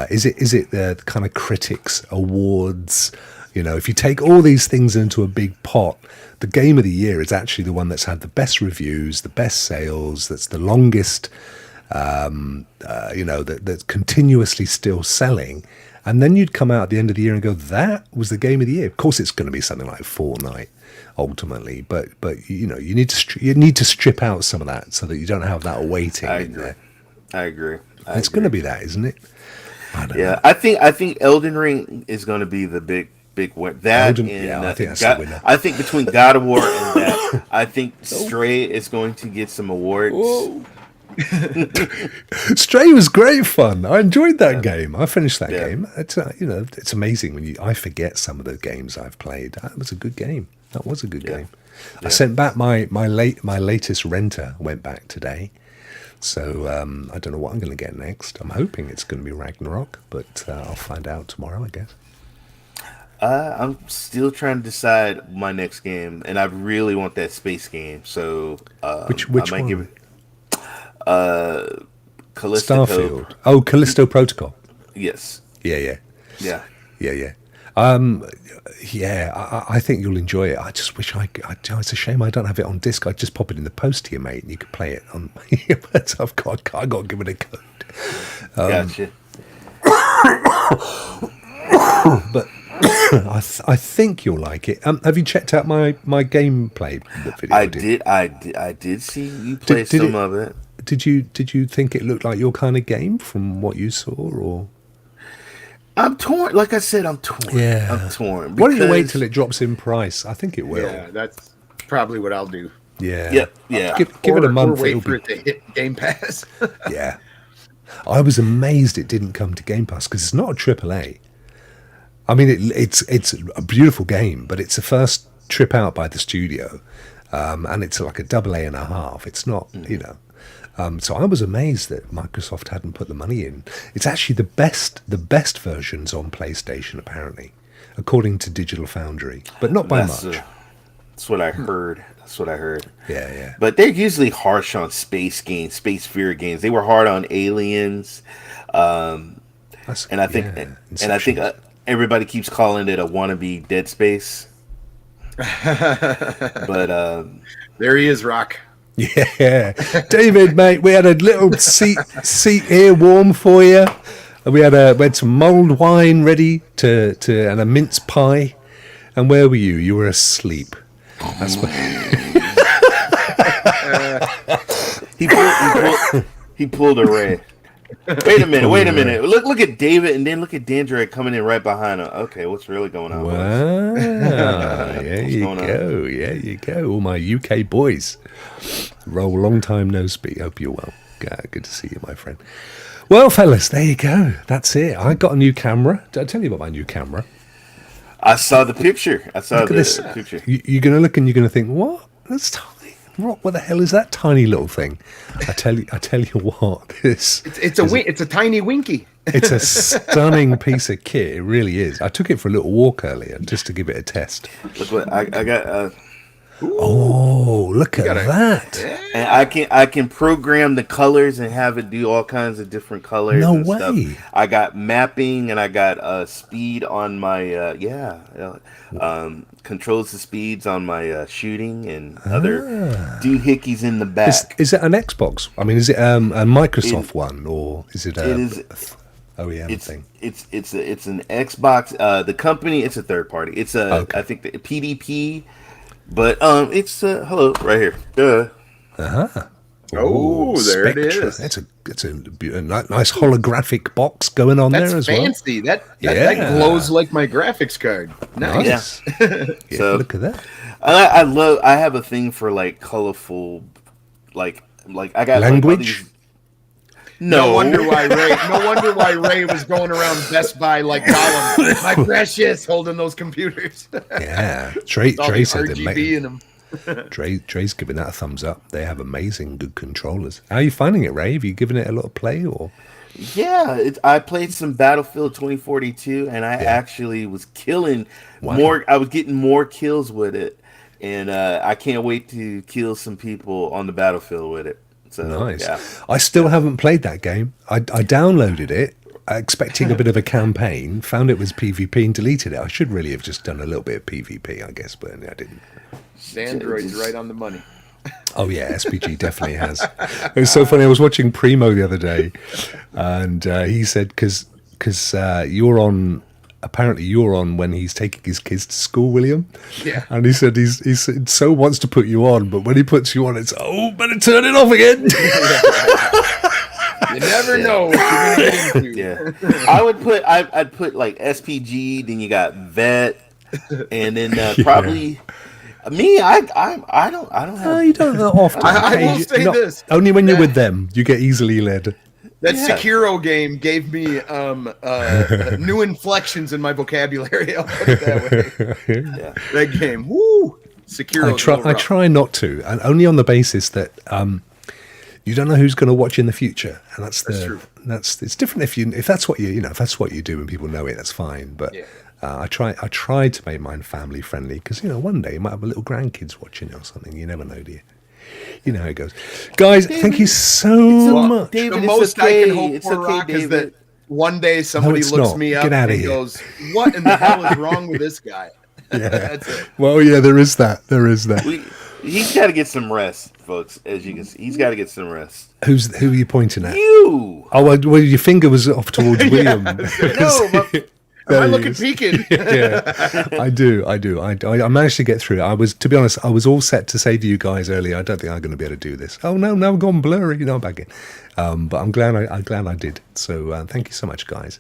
Is it the kind of critics awards? If you take all these things into a big pot, the game of the year is actually the one that's had the best reviews, the best sales, that's the longest, that's continuously still selling. And then you'd come out at the end of the year and go, that was the game of the year. Of course, it's going to be something like Fortnite ultimately, but you need to strip out some of that so that you don't have that weighting in there. I agree. It's going to be that, isn't it? I don't know. I think Elden Ring is going to be the big win. That I think that's the winner. I think between God of War and that, I think Stray is going to get some awards. Whoa. Stray was great fun. I enjoyed that game. I finished that game. It's it's amazing when I forget some of the games I've played. That was a good game. That was a good game. I sent back my latest renter. Went back today, so I don't know what I'm going to get next. I'm hoping it's going to be Ragnarok, but I'll find out tomorrow, I guess. I'm still trying to decide my next game, and I really want that space game. So which I might one? give it Callisto. Starfield. Oh, Callisto Protocol. Yes. Yeah. Yeah. I think you'll enjoy it. I just wish it's a shame I don't have it on disc. I'd just pop it in the post to you, mate, and you could play it on. But I got to give it a code. Gotcha. But I think you'll like it. Have you checked out my gameplay video? I did see you play some of it. Did you think it looked like your kind of game from what you saw, or? I'm torn. Like I said, I'm torn. Yeah, I'm torn. Why don't you wait till it drops in price? I think it will. Yeah, that's probably what I'll do. Yeah. Yeah. Give it a month. Or wait for it to hit Game Pass. Yeah. I was amazed it didn't come to Game Pass because it's not a AAA. I mean, it's a beautiful game, but it's the first trip out by the studio, and it's like a AA and a half. It's not, So I was amazed that Microsoft hadn't put the money in. It's actually the best versions on PlayStation, apparently, according to Digital Foundry, but not by much. That's what I heard. Yeah. But they're usually harsh on space games, space fear games. They were hard on Aliens, and I think everybody keeps calling it a wannabe Dead Space. But there he is, Rokk. Yeah, David, mate, we had a little seat here warm for you. We had some mulled wine ready and a mince pie. And where were you? You were asleep. That's what. He pulled a Ray. Wait a minute. Look at David, and then look at Dandre coming in right behind him. Okay, what's really going on? Wow, there you go. All my UK boys. Roll, long time no speak. Hope you're well. Good to see you, my friend. Well, fellas, there you go. That's it. I got a new camera. Did I tell you about my new camera? I saw the picture. Picture. You're going to look and you're going to think, what? That's tiny. What the hell is that tiny little thing? I tell you what. It's a tiny Winky. It's a stunning piece of kit. It really is. I took it for a little walk earlier just to give it a test. Look what I got. Oh, look at that! And I can program the colors and have it do all kinds of different colors. No and way! Stuff. I got mapping and I got speed on my controls the speeds on my shooting and other doohickeys in the back. Is it an Xbox? I mean, is it a Microsoft one or is it OEM thing? It's an Xbox. The company, it's a third party. It's I think the PDP. But it's hello right here. Oh, there Spectra. it is. It's a nice holographic box going on there as fancy. well. That glows like my graphics card. Nice. Yeah. So look at that. I have a thing for like colorful, like I got language. No wonder why Ray was going around Best Buy like Gollum, my precious, holding those computers. Yeah, Trey said RGB in them. Dre's giving that a thumbs up. They have amazing good controllers. How are you finding it, Ray? Have you given it a lot of play or? Yeah, I played some Battlefield 2042, and I actually was killing more. I was getting more kills with it, and I can't wait to kill some people on the battlefield with it. So, nice. Yeah. I still haven't played that game. I downloaded it, expecting a bit of a campaign, found it was PvP and deleted it. I should really have just done a little bit of PvP, I guess, but I didn't. Android's right on the money. Oh yeah, SPG definitely has. It was so funny. I was watching Primo the other day, and he said because you're on. Apparently, you're on when he's taking his kids to school, William. Yeah. And he said he so wants to put you on, but when he puts you on, it's better turn it off again. You never know what you're gonna get into. Yeah. I'd put like SPG, then you got Vet, and then probably Me, I don't have. No, you don't often. I will say this. Only when you're with them, you get easily led. That Yeah. Sekiro game gave me new inflections in my vocabulary. I'll put it that way. Yeah. That game, woo! Sekiro. I try not to, and only on the basis that you don't know who's going to watch in the future, and that's true. It's different if that's what if that's what you do and people know it, that's fine. But Yeah. I try to make mine family friendly because one day you might have a little grandkids watching it or something. You never know, do you? You know how it goes. Guys, thank you so much. David, The it's most okay. I can hope It's for, okay, Rock, is David. that one day somebody it's looks not. me up Get outta and here. goes, "What in the hell is wrong with this guy?" Yeah. That's it. Well, yeah, there is that. He's got to get some rest, folks. As you can see, he's got to get some rest. Who are you pointing at? You. Oh, well, your finger was off towards William. No, but Am I he looking is. peeking? Yeah, I do. I managed to get through it. To be honest, I was all set to say to you guys earlier, I don't think I'm going to be able to do this. Oh no, I've gone blurry. I'm back in. But I'm glad I did. So thank you so much, guys.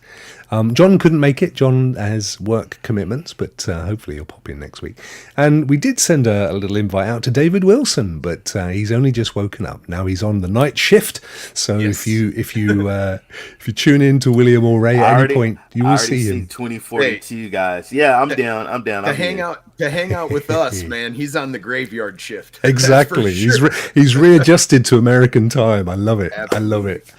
John couldn't make it. John has work commitments, but hopefully he'll pop in next week. And we did send a little invite out to David Wilson, but he's only just woken up. Now he's on the night shift. So Yes. if you tune in to William or Ray at any point, you will see him. 2042, guys. Yeah, I'm down. I'm down. To I'm hang here. out with us, man. He's on the graveyard shift. Exactly. That's for sure. He's readjusted to American time. I love it. I love it.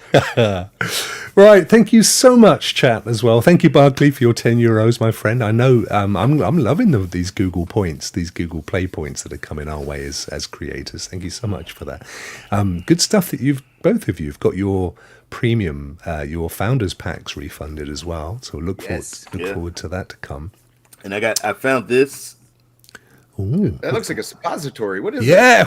Right. Thank you so much, chat, as well. Thank you, Barclay, for your €10, my friend. I know I'm loving these Google points, these Google Play points that are coming our way as creators. Thank you so much for that. Good stuff that both of you have got your premium, your founders packs refunded as well. So look forward to that to come. And I found this. Ooh. That looks like a suppository. What is it? Yeah.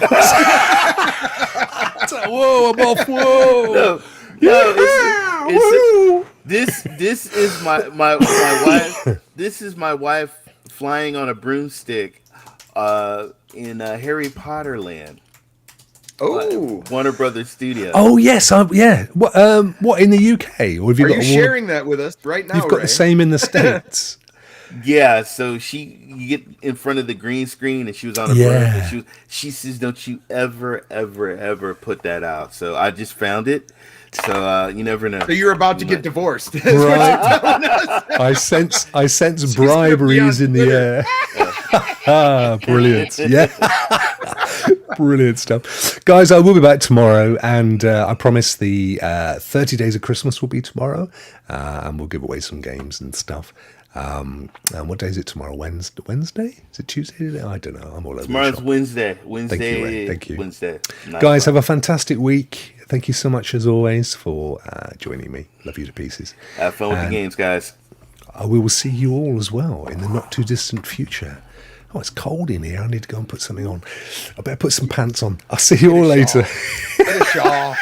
Whoa, I'm off. Whoa. No, this is my wife. This is my wife flying on a broomstick in Harry Potter land. Oh, Warner Brothers Studio. Oh yes, yeah. What in the UK, or have you are got you sharing that with us right now? You've got Ray? the same in the States. Yeah, so you get in front of the green screen and she was on a Yeah. broom and she says, "Don't you ever put that out." So I just found it. So you never know. So you're about to get divorced. That's Right. what you're telling us. I sense briberies in the air. Brilliant. Yeah. Brilliant stuff. Guys, I will be back tomorrow, and I promise the 30 Days of Christmas will be tomorrow, and we'll give away some games and stuff. And what day is it tomorrow? Wednesday? Is it Tuesday today? I don't know. I'm all over Tomorrow's the shop. Wednesday. Thank you, Ray. Thank you. Wednesday. Guys, have a fantastic week. Thank you so much, as always, for joining me. Love you to pieces. Have fun with the games, guys. We will see you all as well in the not too distant future. Oh, it's cold in here. I need to go and put something on. I better put some pants on. I'll see you all later. Get a shawl.